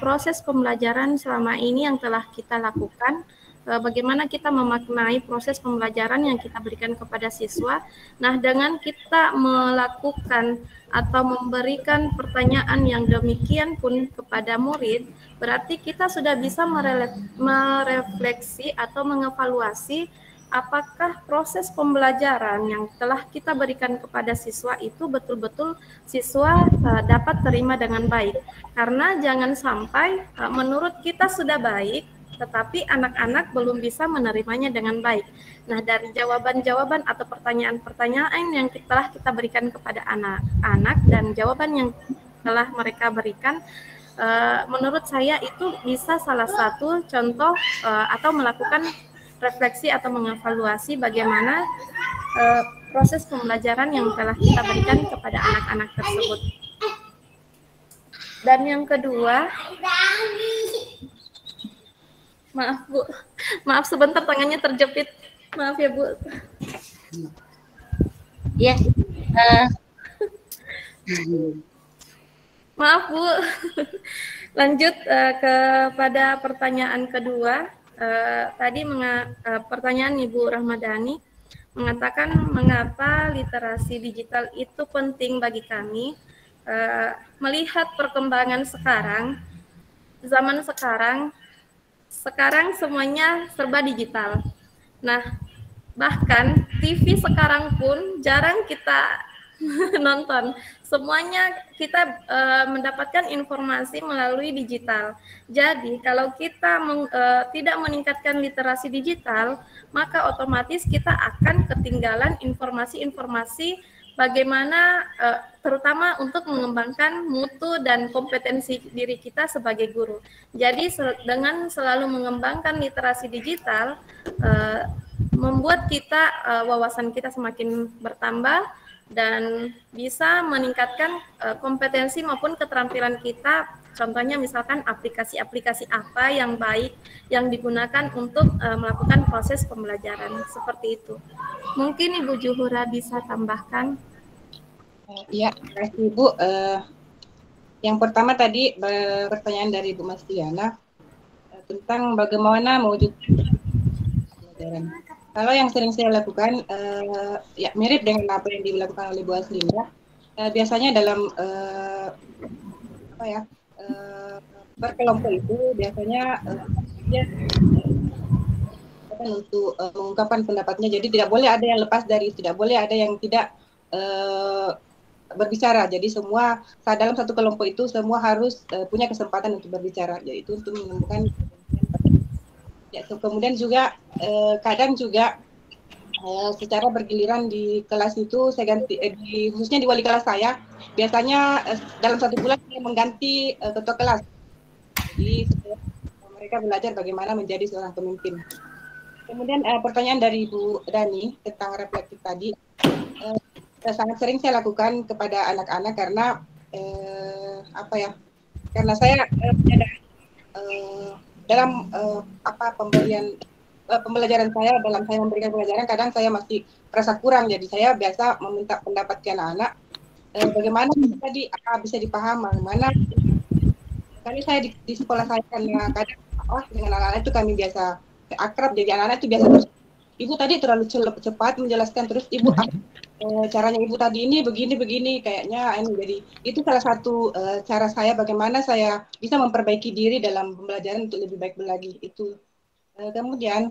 proses pembelajaran selama ini yang telah kita lakukan, bagaimana kita memaknai proses pembelajaran yang kita berikan kepada siswa. Nah, dengan kita melakukan atau memberikan pertanyaan yang demikian pun kepada murid, berarti kita sudah bisa merefleksi atau mengevaluasi apakah proses pembelajaran yang telah kita berikan kepada siswa itu betul-betul siswa dapat terima dengan baik. Karena jangan sampai menurut kita sudah baik, tetapi anak-anak belum bisa menerimanya dengan baik. Nah, dari jawaban-jawaban atau pertanyaan-pertanyaan yang telah kita berikan kepada anak-anak dan jawaban yang telah mereka berikan, menurut saya itu bisa salah satu contoh atau melakukan refleksi atau mengevaluasi bagaimana proses pembelajaran yang telah kita berikan kepada anak-anak tersebut. Dan yang kedua, maaf Bu, maaf sebentar tangannya terjepit, maaf ya Bu. Ya. Maaf Bu. Lanjut kepada pertanyaan kedua. Tadi pertanyaan Ibu Rahmadani mengatakan mengapa literasi digital itu penting bagi kami. Melihat perkembangan sekarang, zaman sekarang semuanya serba digital. Nah, bahkan TV sekarang pun jarang kita nonton. Semuanya kita mendapatkan informasi melalui digital. Jadi kalau kita tidak meningkatkan literasi digital, maka otomatis kita akan ketinggalan informasi-informasi bagaimana terutama untuk mengembangkan mutu dan kompetensi diri kita sebagai guru. Jadi dengan selalu mengembangkan literasi digital, membuat kita wawasan kita semakin bertambah dan bisa meningkatkan kompetensi maupun keterampilan kita. Contohnya misalkan aplikasi-aplikasi apa yang baik yang digunakan untuk melakukan proses pembelajaran, seperti itu. Mungkin Ibu Juhura bisa tambahkan. Iya, terima kasih Ibu. Yang pertama tadi pertanyaan dari Bu Mastiana tentang bagaimana mewujudkan pembelajaran. Kalau yang sering saya lakukan, ya mirip dengan apa yang dilakukan oleh Bu Aslinda. Biasanya dalam berkelompok itu biasanya untuk mengungkapkan pendapatnya. Jadi tidak boleh ada yang lepas dari, tidak boleh ada yang tidak berbicara. Jadi semua dalam satu kelompok itu semua harus punya kesempatan untuk berbicara. Yaitu untuk menemukan. Ya, kemudian juga kadang juga secara bergiliran di kelas itu saya ganti, khususnya di wali kelas saya, biasanya dalam satu bulan saya mengganti ketua kelas. Jadi mereka belajar bagaimana menjadi seorang pemimpin. Kemudian pertanyaan dari Bu Dani tentang reflektif tadi, sangat sering saya lakukan kepada anak-anak karena karena saya dalam pembelajaran saya, dalam saya memberikan pembelajaran, kadang saya masih merasa kurang. Jadi saya biasa meminta pendapat ke anak-anak, bagaimana tadi bisa dipaham, bagaimana. Kali saya di sekolah saya karena kadang dengan anak-anak itu kami biasa akrab, jadi anak-anak itu biasa terus, Ibu tadi terlalu cepat menjelaskan, terus Ibu caranya Ibu tadi ini begini kayaknya ini. Jadi itu salah satu cara saya bagaimana saya bisa memperbaiki diri dalam pembelajaran untuk lebih baik lagi. Itu Kemudian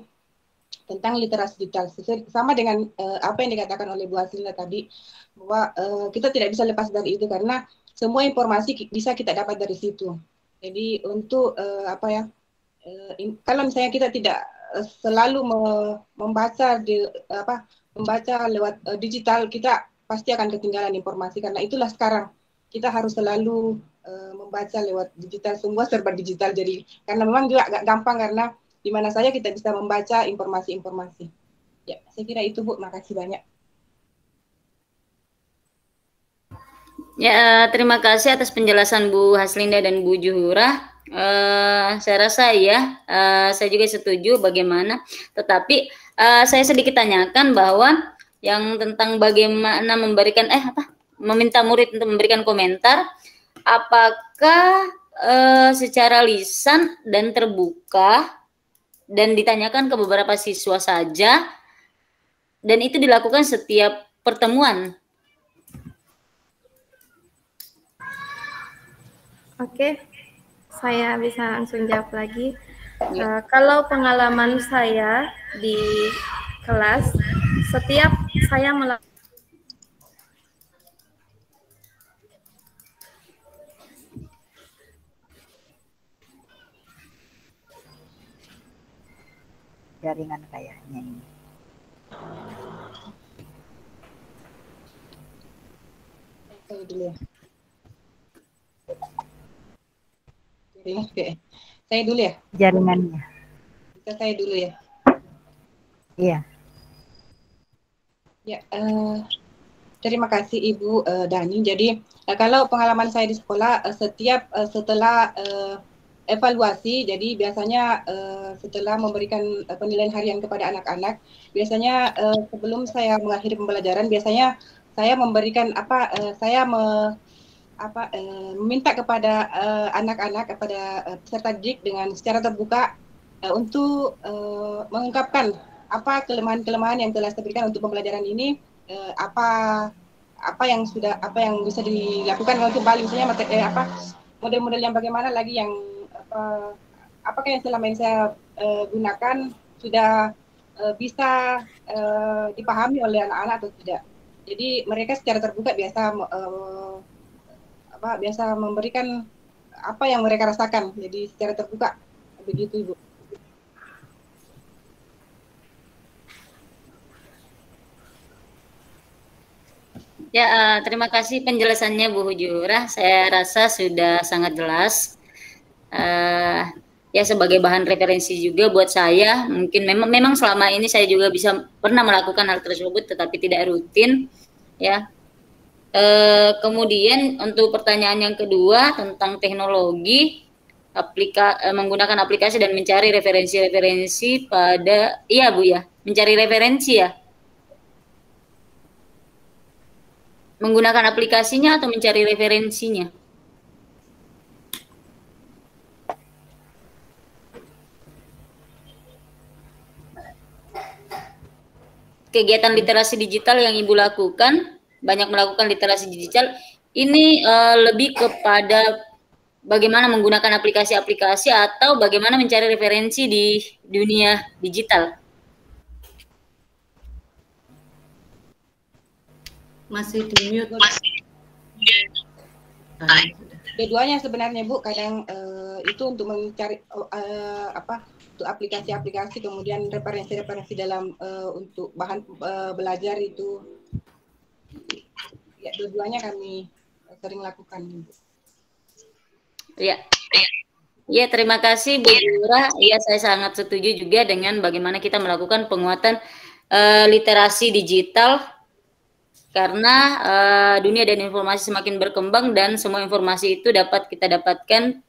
tentang literasi digital, sama dengan apa yang dikatakan oleh Bu Hasilda tadi, bahwa kita tidak bisa lepas dari itu karena semua informasi bisa kita dapat dari situ. Jadi untuk kalau misalnya kita tidak selalu membaca lewat digital, kita pasti akan ketinggalan informasi. Karena itulah sekarang kita harus selalu membaca lewat digital, semua serba digital. Jadi karena memang juga agak gampang karena di mana saja kita bisa membaca informasi-informasi. Ya, saya kira itu Bu, makasih banyak. Ya, terima kasih atas penjelasan Bu Haslinda dan Bu Juhura. Saya rasa ya, saya juga setuju bagaimana. Tetapi saya sedikit tanyakan bahwa yang tentang bagaimana meminta murid untuk memberikan komentar, apakah secara lisan dan terbuka dan ditanyakan ke beberapa siswa saja, dan itu dilakukan setiap pertemuan? Oke, saya bisa langsung jawab lagi. Kalau pengalaman saya di kelas, setiap saya melakukan jaringan kayaknya ini. Saya dulu ya. Saya dulu ya. Jaringannya. Saya dulu ya. Iya. Ya, terima kasih Ibu Dani. Jadi kalau pengalaman saya di sekolah, setelah evaluasi, jadi biasanya setelah memberikan penilaian harian kepada anak-anak, biasanya sebelum saya mengakhiri pembelajaran, biasanya saya memberikan meminta kepada anak-anak, kepada peserta didik dengan secara terbuka untuk mengungkapkan apa kelemahan-kelemahan yang telah saya berikan untuk pembelajaran ini, apa yang bisa dilakukan untuk kembali, misalnya model-model yang bagaimana lagi yang apakah yang selama ini saya gunakan sudah bisa dipahami oleh anak-anak atau tidak. Jadi mereka secara terbuka biasa memberikan apa yang mereka rasakan. Jadi secara terbuka begitu Ibu. Ya, terima kasih penjelasannya Bu Juhura. Saya rasa sudah sangat jelas. Ya, sebagai bahan referensi juga buat saya. Mungkin memang selama ini saya juga pernah melakukan hal tersebut, tetapi tidak rutin. Ya. Kemudian untuk pertanyaan yang kedua tentang teknologi, menggunakan aplikasi dan mencari referensi-referensi pada, iya Bu ya, mencari referensi ya. Menggunakan aplikasinya atau mencari referensinya? Kegiatan literasi digital yang Ibu lakukan, banyak melakukan literasi digital, ini lebih kepada bagaimana menggunakan aplikasi-aplikasi atau bagaimana mencari referensi di dunia digital? Masih di mute. Dua-duanya sebenarnya Bu, kadang itu untuk mencari untuk aplikasi-aplikasi, kemudian referensi-referensi dalam untuk bahan belajar itu. Ya, dua-duanya kami sering lakukan Bu. Ya. Ya, terima kasih Bu Juhura. Ya, saya sangat setuju juga dengan bagaimana kita melakukan penguatan literasi digital. Karena dunia dan informasi semakin berkembang dan semua informasi itu dapat kita dapatkan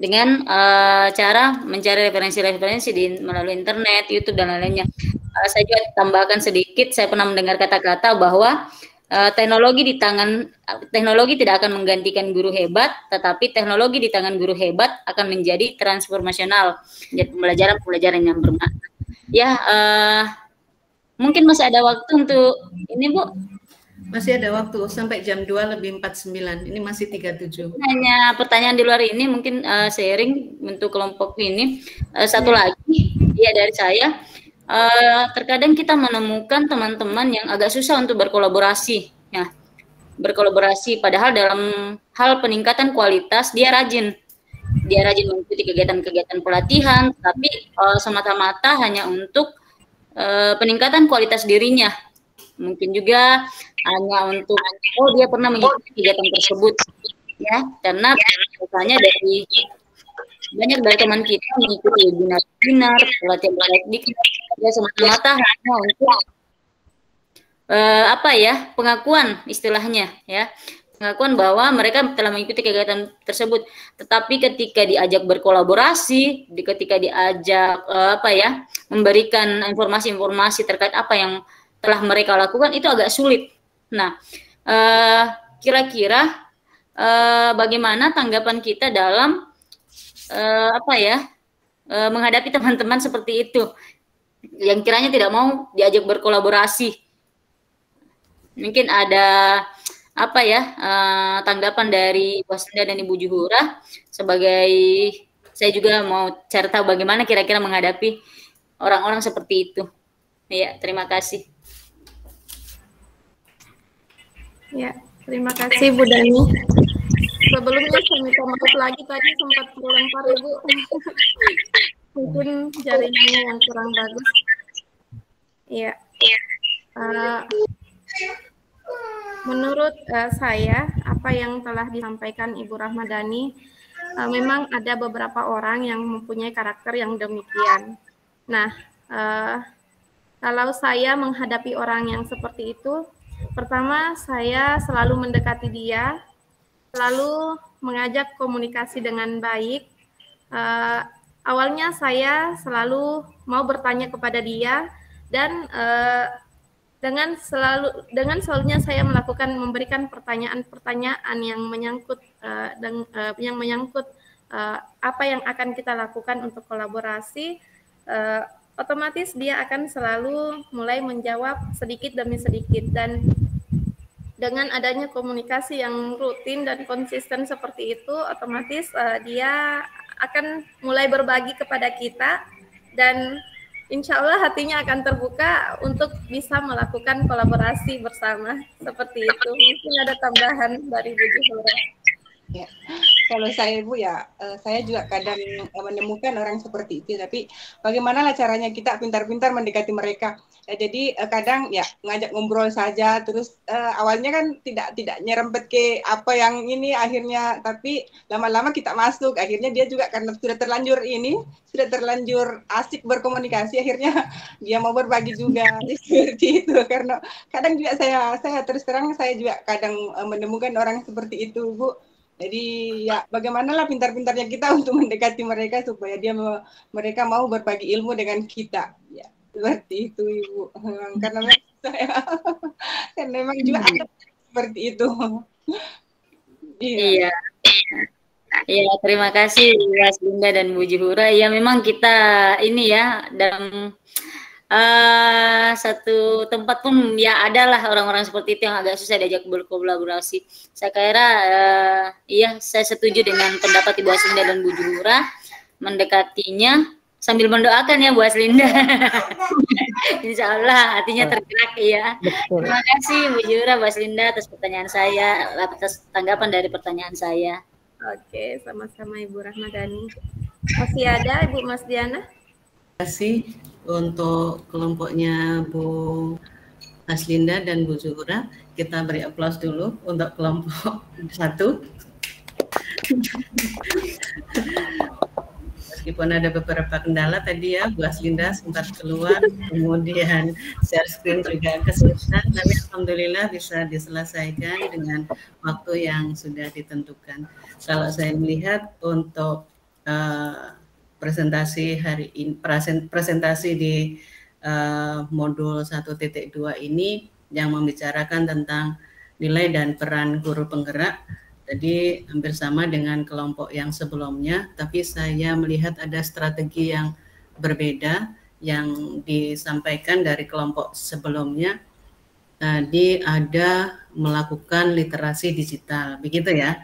dengan cara mencari referensi-referensi melalui internet, YouTube dan lain-lainnya. Saya juga tambahkan sedikit, saya pernah mendengar kata-kata bahwa teknologi tidak akan menggantikan guru hebat, tetapi teknologi di tangan guru hebat akan menjadi transformasional, menjadi pembelajaran yang bermakna. Ya, mungkin masih ada waktu untuk ini Bu. Masih ada waktu sampai jam 2:49. Ini masih 37. Hanya pertanyaan di luar ini mungkin sharing untuk kelompok ini. Satu lagi ya dari saya. Terkadang kita menemukan teman-teman yang agak susah untuk berkolaborasi, ya. Berkolaborasi padahal dalam hal peningkatan kualitas dia rajin mengikuti kegiatan-kegiatan pelatihan, tapi semata-mata hanya untuk peningkatan kualitas dirinya. Mungkin juga hanya untuk dia pernah mengikuti kegiatan tersebut, ya, karena misalnya banyak dari teman kita mengikuti webinar, pelatihan praktik, ya semata-mata hanya untuk pengakuan istilahnya, ya, pengakuan bahwa mereka telah mengikuti kegiatan tersebut. Tetapi ketika diajak berkolaborasi, ketika diajak memberikan informasi-informasi terkait apa yang telah mereka lakukan, itu agak sulit. Nah, kira-kira bagaimana tanggapan kita dalam menghadapi teman-teman seperti itu yang kiranya tidak mau diajak berkolaborasi? Mungkin ada tanggapan dari Ibu Haslinda dan Ibu Juhura. Sebagai saya juga mau cari tahu bagaimana kira-kira menghadapi orang-orang seperti itu. Ya, terima kasih. Ya, terima kasih Bu Dani. Sebelumnya saya minta maaf lagi, tadi sempat terlempar Ibu. Mungkin jaringannya yang kurang bagus. Iya. Menurut saya, apa yang telah disampaikan Ibu Rahmadani, memang ada beberapa orang yang mempunyai karakter yang demikian. Nah, kalau saya menghadapi orang yang seperti itu, pertama saya selalu mendekati dia, selalu mengajak komunikasi dengan baik. Awalnya saya selalu mau bertanya kepada dia, dan dengan selalunya saya memberikan pertanyaan-pertanyaan yang menyangkut apa yang akan kita lakukan untuk kolaborasi. Otomatis dia akan selalu mulai menjawab sedikit demi sedikit, dan dengan adanya komunikasi yang rutin dan konsisten seperti itu, otomatis dia akan mulai berbagi kepada kita, dan insya Allah hatinya akan terbuka untuk bisa melakukan kolaborasi bersama seperti itu. Mungkin ada tambahan dari Bu Juhura. Ya, kalau saya Ibu ya, saya juga kadang menemukan orang seperti itu, tapi bagaimana caranya kita pintar-pintar mendekati mereka. Jadi kadang ya ngajak ngobrol saja, terus awalnya kan tidak nyerempet ke apa yang ini akhirnya, tapi lama-lama kita masuk, akhirnya dia juga karena sudah terlanjur asik berkomunikasi, akhirnya dia mau berbagi juga seperti itu. Karena kadang juga saya terus terang saya juga kadang menemukan orang seperti itu, Bu. Jadi ya bagaimanalah pintar-pintarnya kita untuk mendekati mereka supaya mereka mau berbagi ilmu dengan kita. Ya, seperti itu Ibu. Karena memang juga ada seperti itu. Iya. Iya, terima kasih Bu Haslinda dan Bu Juhura. Ya, memang kita ini ya dalam satu tempat pun ya adalah orang-orang seperti itu yang agak susah diajak berkolaborasi. Saya kira iya, saya setuju dengan pendapat Ibu Haslinda dan Bu Juhura, mendekatinya sambil mendoakan ya Bu Haslinda. Insya Allah hatinya tergerak ya. Betul. Terima kasih Bu Juhura, Bu Haslinda atas pertanyaan saya, atas tanggapan dari pertanyaan saya. Oke, sama-sama Ibu Rahmadani. Masih ada Ibu Mas Diana? Terima kasih untuk kelompoknya Bu Haslinda dan Bu Juhura. Kita beri aplaus dulu untuk kelompok 1. Meskipun ada beberapa kendala tadi ya, Bu Haslinda sempat keluar, kemudian share screen juga kesulitan, tapi alhamdulillah bisa diselesaikan dengan waktu yang sudah ditentukan. Kalau saya melihat untuk presentasi hari ini, presentasi di modul 1.2 ini yang membicarakan tentang nilai dan peran guru penggerak. Jadi hampir sama dengan kelompok yang sebelumnya, tapi saya melihat ada strategi yang berbeda yang disampaikan dari kelompok sebelumnya. tadi ada melakukan literasi digital, begitu ya.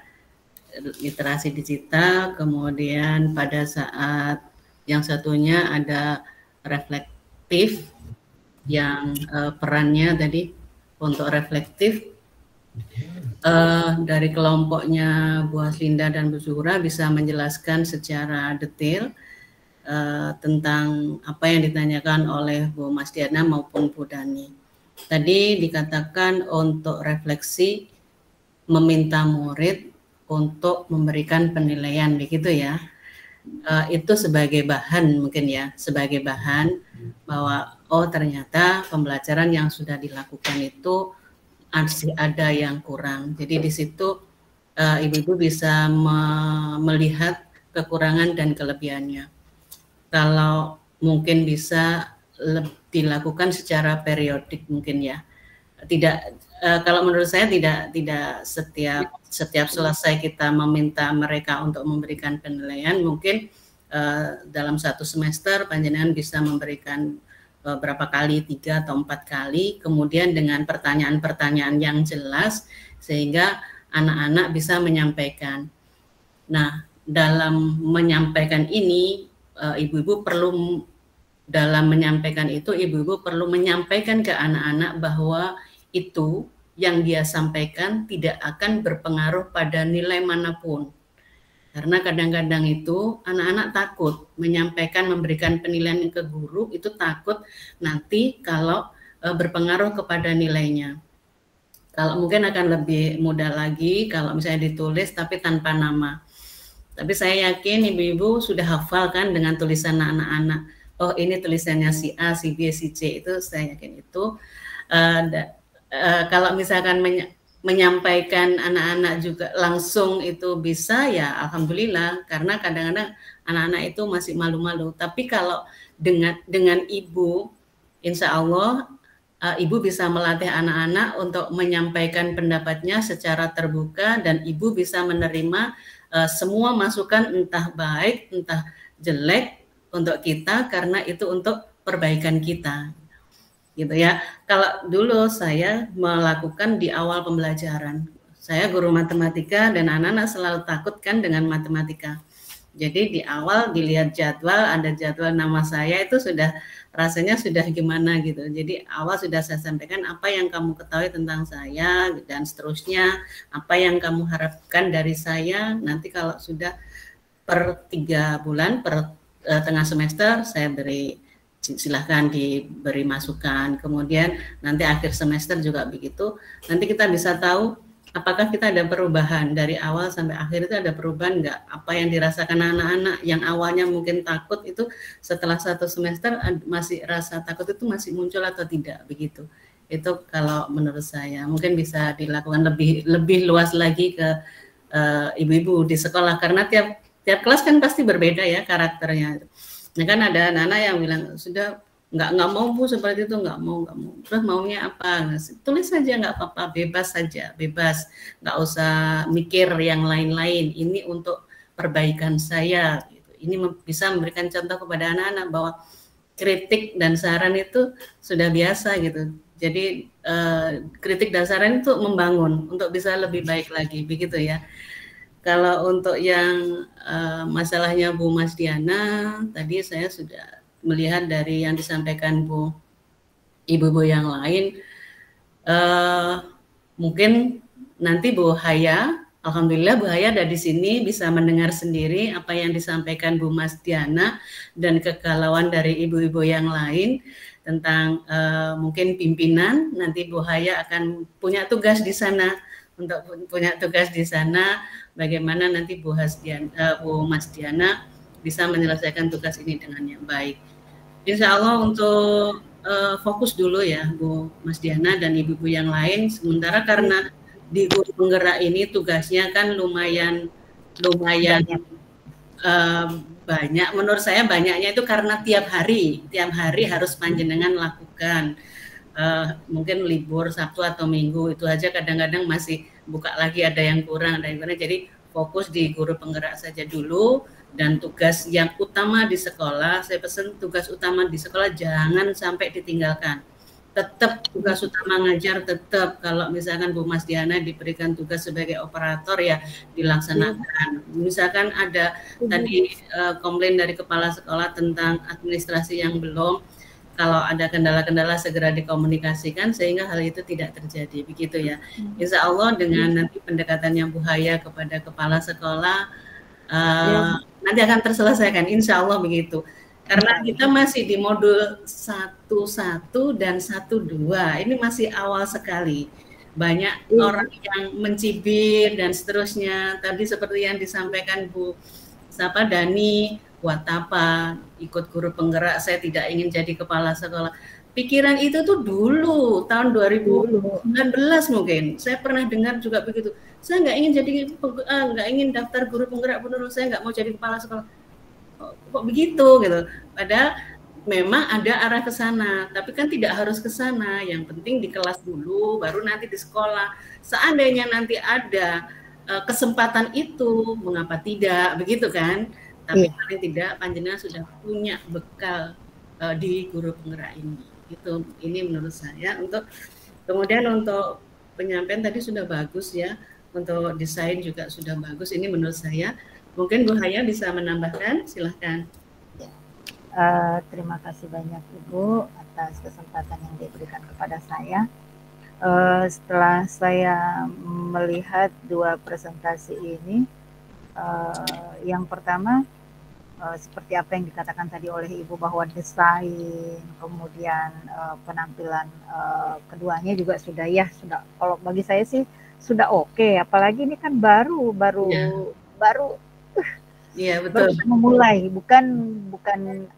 Literasi digital, kemudian pada saat yang satunya ada reflektif, yang perannya tadi untuk reflektif dari kelompoknya Bu Haslinda dan Bu Zuhra bisa menjelaskan secara detail tentang apa yang ditanyakan oleh Bu Mas Diana maupun Bu Dani. Tadi dikatakan untuk refleksi meminta murid untuk memberikan penilaian, begitu ya. Itu sebagai bahan mungkin ya, sebagai bahan bahwa oh ternyata pembelajaran yang sudah dilakukan itu masih ada yang kurang. Jadi di situ ibu-ibu bisa melihat kekurangan dan kelebihannya. Kalau mungkin bisa dilakukan secara periodik mungkin ya. Tidak kalau menurut saya tidak setiap selesai kita meminta mereka untuk memberikan penilaian, mungkin dalam satu semester panjenengan bisa memberikan berapa kali, 3 atau 4 kali, kemudian dengan pertanyaan-pertanyaan yang jelas sehingga anak-anak bisa menyampaikan. Nah, dalam menyampaikan ini ibu-ibu perlu dalam menyampaikan itu ibu-ibu perlu menyampaikan ke anak-anak bahwa itu yang dia sampaikan tidak akan berpengaruh pada nilai manapun. Karena kadang-kadang itu anak-anak takut menyampaikan, memberikan penilaian ke guru, itu takut nanti kalau berpengaruh kepada nilainya. Kalau mungkin akan lebih mudah lagi kalau misalnya ditulis tapi tanpa nama. Tapi saya yakin ibu-ibu sudah hafal kan dengan tulisan anak-anak. Oh ini tulisannya si A, si B, si C, itu saya yakin itu. Kalau misalkan menyampaikan anak-anak juga langsung itu bisa ya alhamdulillah, karena kadang-kadang anak-anak itu masih malu-malu. Tapi kalau dengan ibu, insya Allah ibu bisa melatih anak-anak untuk menyampaikan pendapatnya secara terbuka dan ibu bisa menerima semua masukan entah baik entah jelek untuk kita karena itu untuk perbaikan kita. Gitu ya. Kalau dulu saya melakukan di awal pembelajaran, saya guru matematika dan anak-anak selalu takut kan dengan matematika. Jadi di awal dilihat jadwal, ada jadwal nama saya itu sudah rasanya sudah gimana gitu. Jadi awal sudah saya sampaikan apa yang kamu ketahui tentang saya dan seterusnya, apa yang kamu harapkan dari saya. Nanti kalau sudah per 3 bulan, per tengah semester saya beri, silahkan diberi masukan, kemudian nanti akhir semester juga begitu, nanti kita bisa tahu apakah kita ada perubahan dari awal sampai akhir itu ada perubahan nggak, apa yang dirasakan anak-anak yang awalnya mungkin takut itu setelah 1 semester masih rasa takut itu masih muncul atau tidak, begitu. Itu kalau menurut saya mungkin bisa dilakukan lebih luas lagi ke ibu-ibu di sekolah karena tiap kelas kan pasti berbeda ya karakternya. Nah kan ada anak-anak yang bilang sudah nggak mau Bu seperti itu, nggak mau. Terus maunya apa? Nah, tulis saja nggak apa-apa, bebas saja, bebas, nggak usah mikir yang lain-lain. Ini untuk perbaikan saya. Gitu. Ini bisa memberikan contoh kepada anak-anak bahwa kritik dan saran itu sudah biasa gitu. Jadi kritik dan saran itu membangun untuk bisa lebih baik lagi, begitu ya. Kalau untuk yang masalahnya Bu Mas Diana, tadi saya sudah melihat dari yang disampaikan Bu ibu-ibu yang lain, mungkin nanti Bu Haya, alhamdulillah Bu Haya ada di sini bisa mendengar sendiri apa yang disampaikan Bu Mas Diana dan kegalauan dari ibu-ibu yang lain tentang mungkin pimpinan. Nanti Bu Haya akan punya tugas di sana. Untuk punya tugas di sana, bagaimana nanti Bu Mas Diana bisa menyelesaikan tugas ini dengan yang baik. Insya Allah untuk fokus dulu ya Bu Mas Diana dan ibu-ibu yang lain. Sementara karena di guru penggerak ini tugasnya kan lumayan banyak. Menurut saya banyaknya itu karena tiap hari harus panjenengan lakukan. Mungkin libur Sabtu atau Minggu itu aja kadang-kadang masih buka lagi ada yang kurang, jadi fokus di guru penggerak saja dulu dan tugas yang utama di sekolah, saya pesan tugas utama di sekolah jangan sampai ditinggalkan, tetap tugas utama ngajar, tetap kalau misalkan Bu Mas Diana diberikan tugas sebagai operator ya dilaksanakan. Misalkan ada tadi komplain dari kepala sekolah tentang administrasi yang belum, kalau ada kendala-kendala segera dikomunikasikan sehingga hal itu tidak terjadi, begitu ya. Insya Allah dengan nanti pendekatannya Bu Haya kepada kepala sekolah nanti akan terselesaikan, insya Allah begitu. Karena kita masih di modul 1.1 dan 1.2, ini masih awal sekali. Banyak orang yang mencibir dan seterusnya. Tadi seperti yang disampaikan Bu Dani, buat apa ikut guru penggerak, saya tidak ingin jadi kepala sekolah. Pikiran itu tuh dulu, tahun 2019 mungkin. Saya pernah dengar juga begitu. Saya nggak ingin jadi, nggak ingin daftar guru penggerak, benar, saya nggak mau jadi kepala sekolah. Kok begitu gitu. Padahal memang ada arah ke sana, tapi kan tidak harus ke sana. Yang penting di kelas dulu, baru nanti di sekolah. Seandainya nanti ada kesempatan itu, mengapa tidak, begitu kan? Tapi paling tidak panjenengan sudah punya bekal di guru penggerak ini. Itu ini menurut saya. Kemudian untuk penyampaian tadi sudah bagus ya. Untuk desain juga sudah bagus. Ini menurut saya. Mungkin Bu Haya bisa menambahkan, silahkan. Terima kasih banyak Ibu atas kesempatan yang diberikan kepada saya. Setelah saya melihat dua presentasi ini, yang pertama seperti apa yang dikatakan tadi oleh Ibu bahwa desain, kemudian penampilan keduanya juga sudah kalau bagi saya sih sudah oke. Apalagi ini kan baru Iya, betul. Baru memulai, bukan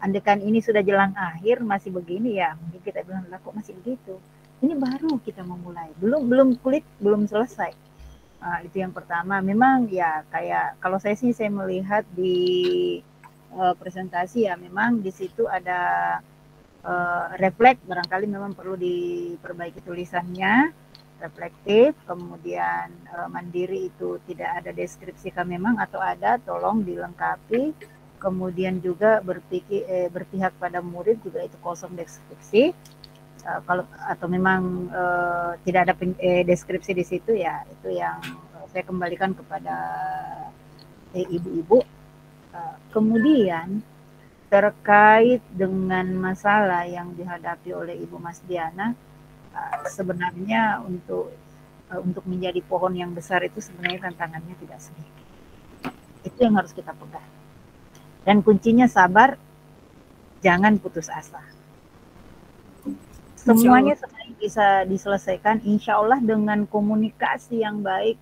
andaikan ini sudah jelang akhir masih begini ya, mungkin kita bilang lah kok masih begitu. Ini baru kita memulai, belum kulit belum selesai. Itu yang pertama. Memang ya kayak kalau saya melihat di presentasi ya, memang di situ ada refleks, barangkali memang perlu diperbaiki tulisannya. Reflektif, kemudian mandiri itu tidak ada deskripsi kami memang, atau ada tolong dilengkapi. Kemudian juga berpihak pada murid juga itu kosong deskripsi. Kalau atau memang tidak ada deskripsi di situ ya, itu yang saya kembalikan kepada ibu-ibu. Kemudian terkait dengan masalah yang dihadapi oleh Ibu Mas Diana, sebenarnya untuk menjadi pohon yang besar itu sebenarnya tantangannya tidak sedikit. Itu yang harus kita pegang. Dan kuncinya sabar, jangan putus asa. Semuanya sebenarnya bisa diselesaikan, insya Allah dengan komunikasi yang baik.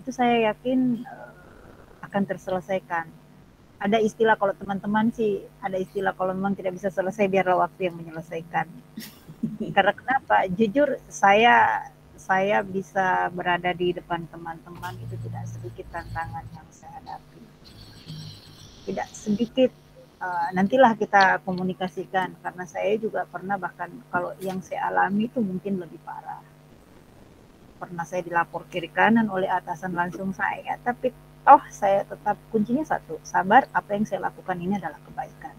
Itu saya yakin akan terselesaikan. Ada istilah kalau teman-teman kalau memang tidak bisa selesai, biarlah waktu yang menyelesaikan. Karena kenapa? Jujur saya bisa berada di depan teman-teman itu tidak sedikit tantangan yang saya hadapi. Tidak sedikit. Nantilah kita komunikasikan, karena saya juga pernah, bahkan kalau yang saya alami itu mungkin lebih parah. Pernah saya dilapor kiri kanan oleh atasan langsung saya, tapi saya tetap kuncinya satu, sabar. Apa yang saya lakukan ini adalah kebaikan.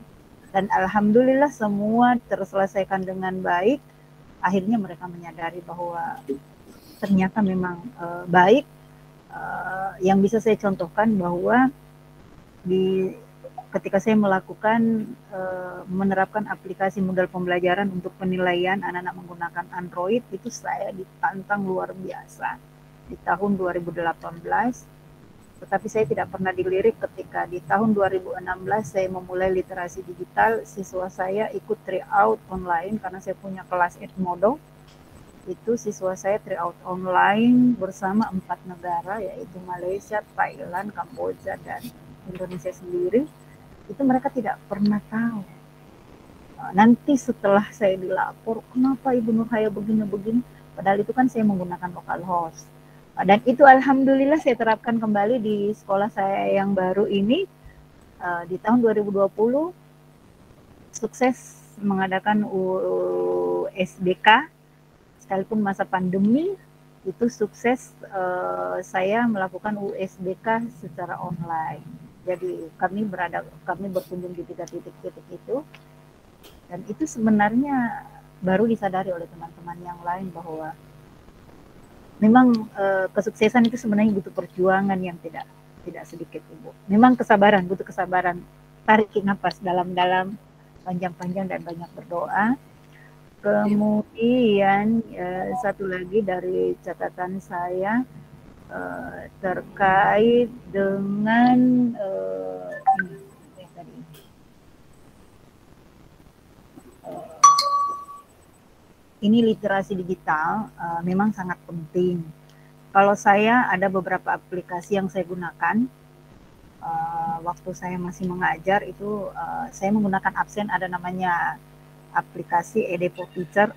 Dan alhamdulillah semua terselesaikan dengan baik. Akhirnya mereka menyadari bahwa ternyata memang baik. Yang bisa saya contohkan bahwa ketika saya melakukan menerapkan aplikasi modal pembelajaran untuk penilaian anak-anak menggunakan Android, itu saya ditantang luar biasa di tahun 2018. Tetapi saya tidak pernah dilirik ketika di tahun 2016 saya memulai literasi digital. Siswa saya ikut tryout online karena saya punya kelas Edmodo. Itu siswa saya tryout online bersama 4 negara, yaitu Malaysia, Thailand, Kamboja, dan Indonesia sendiri. Itu mereka tidak pernah tahu. Nanti setelah saya dilapor, kenapa Ibu Nur Haya begini-begini? Padahal itu kan saya menggunakan localhost. Dan itu alhamdulillah saya terapkan kembali di sekolah saya yang baru ini. Di tahun 2020 sukses mengadakan USBK, sekalipun masa pandemi itu sukses. Saya melakukan USBK secara online. Jadi kami berkunjung di 3 titik itu, dan itu sebenarnya baru disadari oleh teman-teman yang lain bahwa memang kesuksesan itu sebenarnya butuh perjuangan yang tidak sedikit, Ibu. Memang kesabaran, butuh kesabaran. Tarik nafas dalam-dalam, panjang-panjang dan banyak berdoa. Kemudian satu lagi dari catatan saya terkait dengan ini literasi digital memang sangat penting. Kalau saya ada beberapa aplikasi yang saya gunakan waktu saya masih mengajar itu saya menggunakan absen, ada namanya aplikasi Edepo Teacher.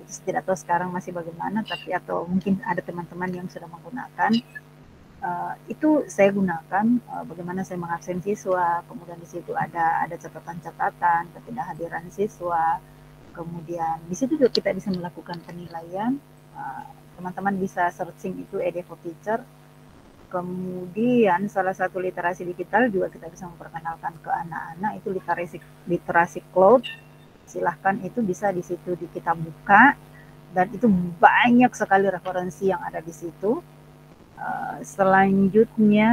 Itu tidak tahu sekarang masih bagaimana, tapi atau mungkin ada teman-teman yang sudah menggunakan. Itu saya gunakan bagaimana saya mengabsen siswa, kemudian di situ ada catatan-catatan ketidakhadiran siswa. Kemudian di situ juga kita bisa melakukan penilaian. Teman-teman bisa searching itu Edepo Teacher. Kemudian salah satu literasi digital juga kita bisa memperkenalkan ke anak-anak itu literasi cloud. Silahkan itu bisa di situ kita buka dan itu banyak sekali referensi yang ada di situ. Selanjutnya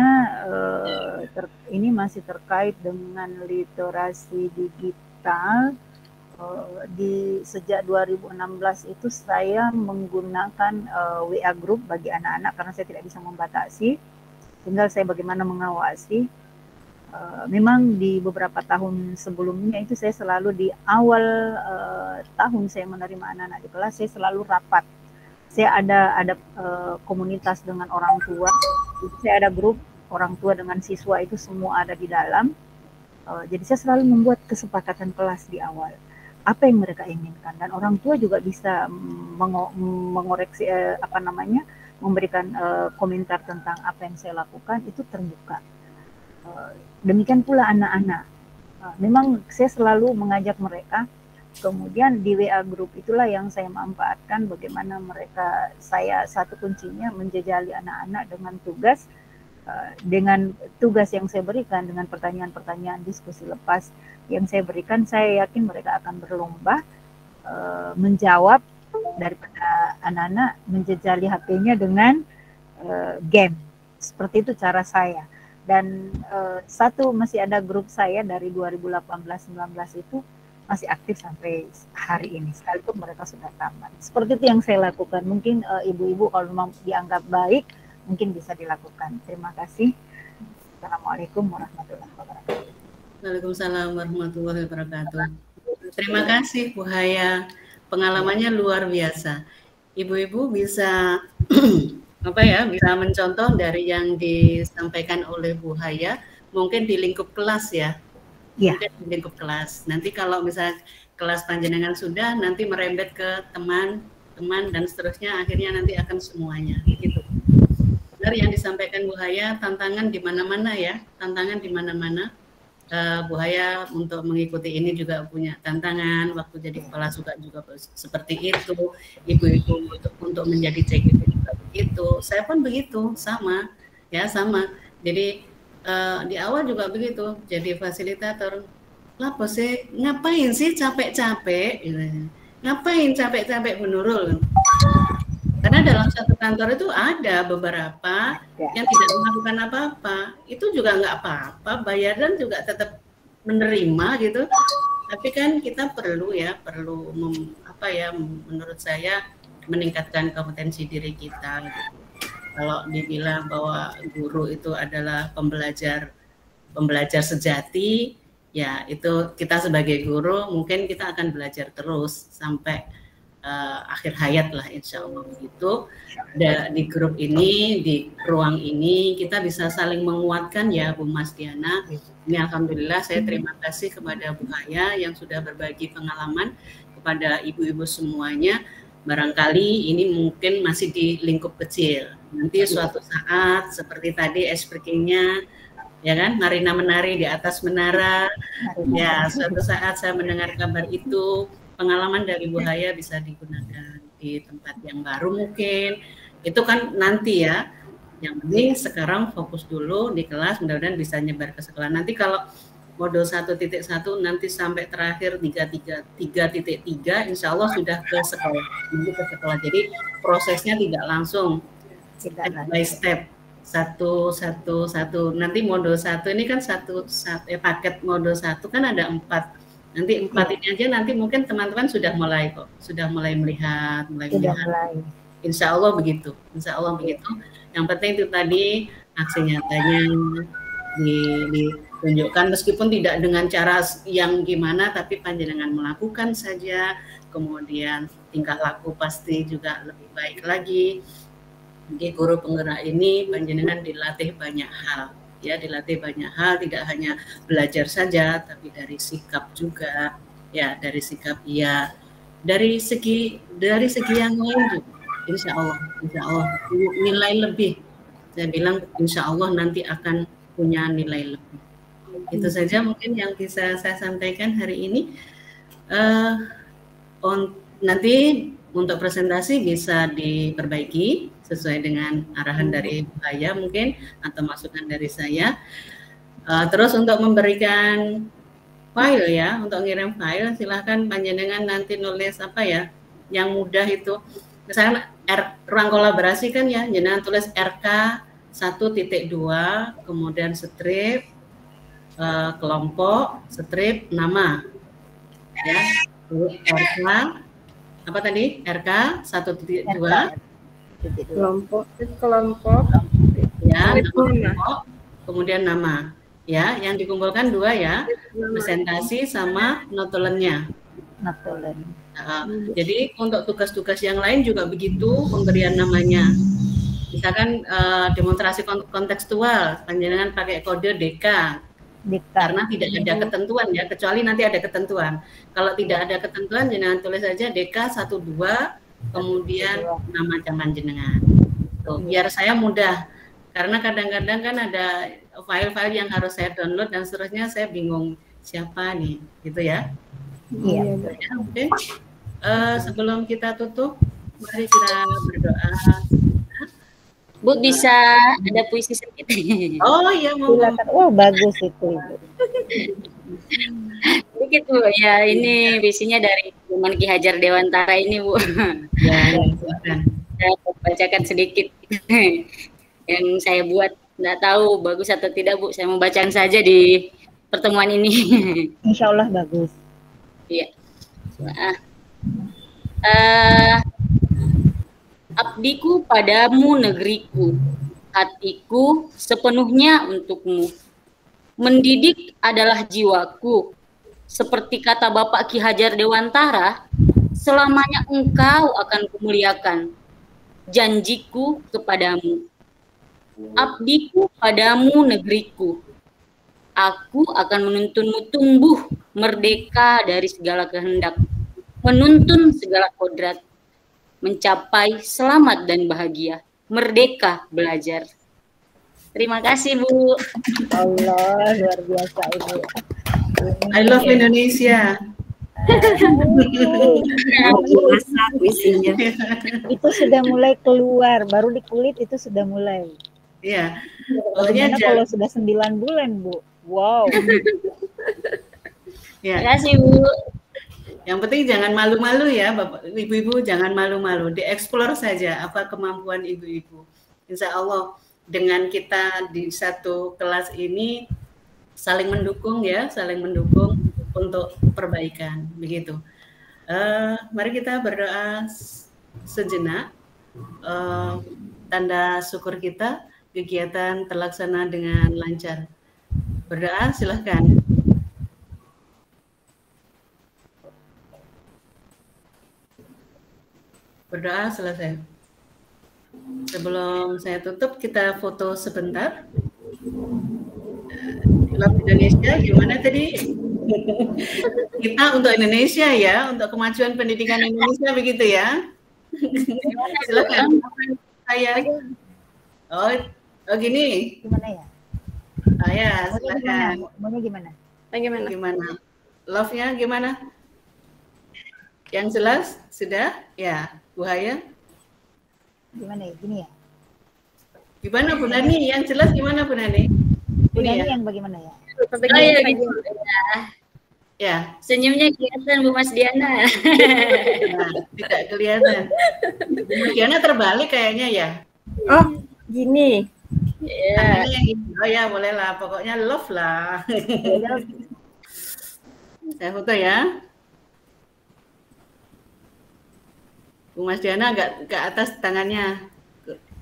ini masih terkait dengan literasi digital. Sejak 2016 itu saya menggunakan WA group bagi anak-anak karena saya tidak bisa membatasi. Tinggal saya bagaimana mengawasi. Memang di beberapa tahun sebelumnya itu saya selalu di awal tahun saya menerima anak-anak di kelas, saya selalu rapat. Saya ada komunitas dengan orang tua. Saya ada grup orang tua dengan siswa itu semua ada di dalam. Jadi saya selalu membuat kesepakatan kelas di awal. Apa yang mereka inginkan dan orang tua juga bisa mengoreksi memberikan komentar tentang apa yang saya lakukan itu terbuka. Demikian pula anak-anak. Memang saya selalu mengajak mereka. Kemudian di WA group itulah yang saya manfaatkan bagaimana saya satu kuncinya menjejali anak-anak dengan tugas yang saya berikan, dengan pertanyaan-pertanyaan diskusi lepas yang saya berikan, saya yakin mereka akan berlomba menjawab daripada anak-anak menjejali HP-nya dengan game. Seperti itu cara saya. Dan masih ada grup saya dari 2018-19 itu masih aktif sampai hari ini, sekalipun mereka sudah tamat. Seperti itu yang saya lakukan. Mungkin ibu-ibu kalau memang dianggap baik, mungkin bisa dilakukan. Terima kasih. Assalamualaikum warahmatullahi wabarakatuh. Waalaikumsalam warahmatullahi wabarakatuh. Terima kasih Bu Haya, pengalamannya luar biasa. Ibu-ibu bisa bisa mencontoh dari yang disampaikan oleh Bu Haya, mungkin di lingkup kelas ya. Mungkin di lingkup kelas. Nanti kalau misalnya kelas panjenengan sudah, nanti merembet ke teman-teman dan seterusnya, akhirnya nanti akan semuanya gitu. Benar yang disampaikan Bu Haya, tantangan di mana-mana ya, tantangan di mana-mana. Bu Haya untuk mengikuti ini juga punya tantangan, waktu jadi kepala suka juga seperti itu, ibu-ibu untuk menjadi CGP juga begitu, saya pun begitu, sama. Jadi di awal juga begitu, jadi fasilitator, lapo sih, ngapain sih capek-capek, ngapain capek-capek menurun. Karena dalam satu kantor itu ada beberapa yang tidak melakukan apa-apa, itu juga nggak apa-apa, bayaran juga tetap menerima gitu. Tapi kan kita perlu menurut saya meningkatkan kompetensi diri kita. Gitu. Kalau dibilang bahwa guru itu adalah pembelajar sejati, ya itu kita sebagai guru mungkin kita akan belajar terus sampai akhir hayat lah, insya Allah begitu. Di grup ini, di ruang ini kita bisa saling menguatkan ya Bu Mas Diana. Ini alhamdulillah saya terima kasih kepada Bu Haya yang sudah berbagi pengalaman kepada ibu-ibu semuanya. Barangkali ini mungkin masih di lingkup kecil. Nanti suatu saat seperti tadi speakingnya, ya kan, Marina menari di atas menara. Ya, suatu saat saya mendengar kabar itu. Pengalaman dari Bu Haya bisa digunakan di tempat yang baru mungkin. Itu kan nanti ya. Yang penting sekarang fokus dulu di kelas, mudah-mudahan bisa nyebar ke sekolah. Nanti kalau mode 1.1 nanti sampai terakhir 3.3, insya Allah sudah ke sekolah. Jadi prosesnya tidak langsung, step by step, satu. Nanti mode 1 ini kan paket mode 1 kan ada 4. Nanti 4 ini aja nanti mungkin teman-teman sudah mulai kok, sudah mulai melihat, Insya Allah begitu. Yang penting itu tadi aksi nyatanya ditunjukkan, meskipun tidak dengan cara yang gimana, tapi panjenengan melakukan saja, kemudian tingkah laku pasti juga lebih baik lagi. Di guru penggerak ini panjenengan dilatih banyak hal, ya, dilatih banyak hal, tidak hanya belajar saja, tapi dari sikap juga, ya, dari sikap, ya, dari segi yang lain juga. Insya Allah nilai lebih. Saya bilang insya Allah nanti akan punya nilai lebih. Itu saja mungkin yang bisa saya sampaikan hari ini. Nanti untuk presentasi bisa diperbaiki sesuai dengan arahan dari Ibu Haya mungkin, atau masukan dari saya. Terus untuk memberikan file, ya, untuk ngirim file, silahkan panjenengan nanti nulis apa ya, yang mudah itu. Misalnya ruang kolaborasi kan ya, jenengan tulis RK 1.2, kemudian strip, kelompok, strip, nama, ya, RK, apa tadi, RK 1.2, kelompok, ya, kelompok, kemudian nama, ya, yang dikumpulkan 2 ya, presentasi sama notulennya. Jadi untuk tugas-tugas yang lain juga begitu, pemberian namanya. Misalkan demonstrasi kontekstual, panjenengan pakai kode DK, karena tidak ada ketentuan ya, kecuali nanti ada ketentuan. Kalau tidak ada ketentuan, jenengan tulis saja DK 12, kemudian nama zaman jenengan. Tuh, biar saya mudah, karena kadang-kadang kan ada file-file yang harus saya download dan seterusnya, saya bingung siapa nih, gitu ya. Iya. Oke. Sebelum kita tutup, mari kita berdoa. Bu, bisa ada puisi sedikit? Oh iya, mau. Wah, bagus itu, Ibu. Sedikit, Bu. Ya, ini puisinya dari Zaman Ki Hajar Dewantara ini, Bu. Ya, silakan. Saya bacakan sedikit yang saya buat. Nggak tahu bagus atau tidak, Bu. Saya membacakan saja di pertemuan ini. Insya Allah bagus. Iya. Abdiku padamu negeriku, hatiku sepenuhnya untukmu. Mendidik adalah jiwaku. Seperti kata Bapak Ki Hajar Dewantara, selamanya engkau akan kumuliakan. Janjiku kepadamu. Abdiku padamu negeriku. Aku akan menuntunmu tumbuh merdeka dari segala kehendak, menuntun segala kodrat, mencapai selamat dan bahagia, merdeka belajar. Terima kasih, Bu. Allah, luar biasa, Ibu. I love Indonesia. Itu sudah mulai keluar, baru di kulit itu sudah mulai. Iya. Bagaimana kalau sudah 9 bulan, Bu? Wow. Ya. Terima kasih, Bu. Yang penting jangan malu-malu ya, Bapak, Ibu-ibu, jangan malu-malu. Dieksplor saja apa kemampuan ibu-ibu. Insya Allah dengan kita di satu kelas ini saling mendukung ya, saling mendukung untuk perbaikan, begitu. Mari kita berdoa sejenak. Tanda syukur kita, kegiatan terlaksana dengan lancar. Berdoa, silahkan. Berdoa selesai. Sebelum saya tutup, kita foto sebentar. Love Indonesia, gimana tadi? Kita untuk Indonesia ya, untuk kemajuan pendidikan Indonesia, begitu ya. Silakan. Saya. Oh gini. Gimana ya? Ya, silakan. Maunya gimana? Gimana? Love-nya gimana? Yang jelas sudah? Ya, Bu Haya. Gimana ya? Gini ya? Gimana Bu Nani? Yang jelas gimana Bu Nani? Bu Nani yang bagaimana ya? Sampai Oh ya, gini gitu. saja. Ya, Senyumnya kelihatan Bu Mas Diana. nah, tidak kelihatan. Bu Mas Diana terbalik kayaknya ya. Oh, gini. Ya. Tangannya yang gini. Oh ya, boleh lah. Pokoknya love lah. Saya foto ya. Bu Mas Diana agak ke atas tangannya.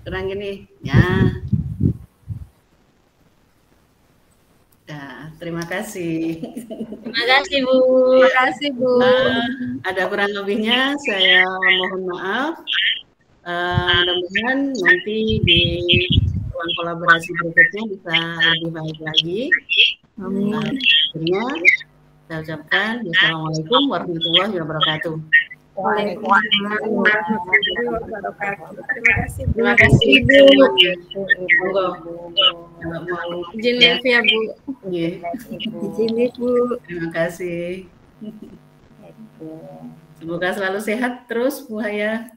Kurang gini. Ya. Ya, terima kasih. Terima kasih Bu. Terima kasih Bu. Ada kurang lebihnya, saya mohon maaf. Mudah-mudahan nanti di ruang kolaborasi berikutnya bisa lebih baik lagi. Akhirnya saya ucapkan Wassalamualaikum warahmatullahi wabarakatuh. Waalaikumsalam warahmatullahi wabarakatuh. Terima kasih. Terima kasih semuanya. Monggo. Kalau mau Izin live ya Bu. Iya. Izin Ibu. Terima kasih. Semoga selalu sehat terus Bu Haya.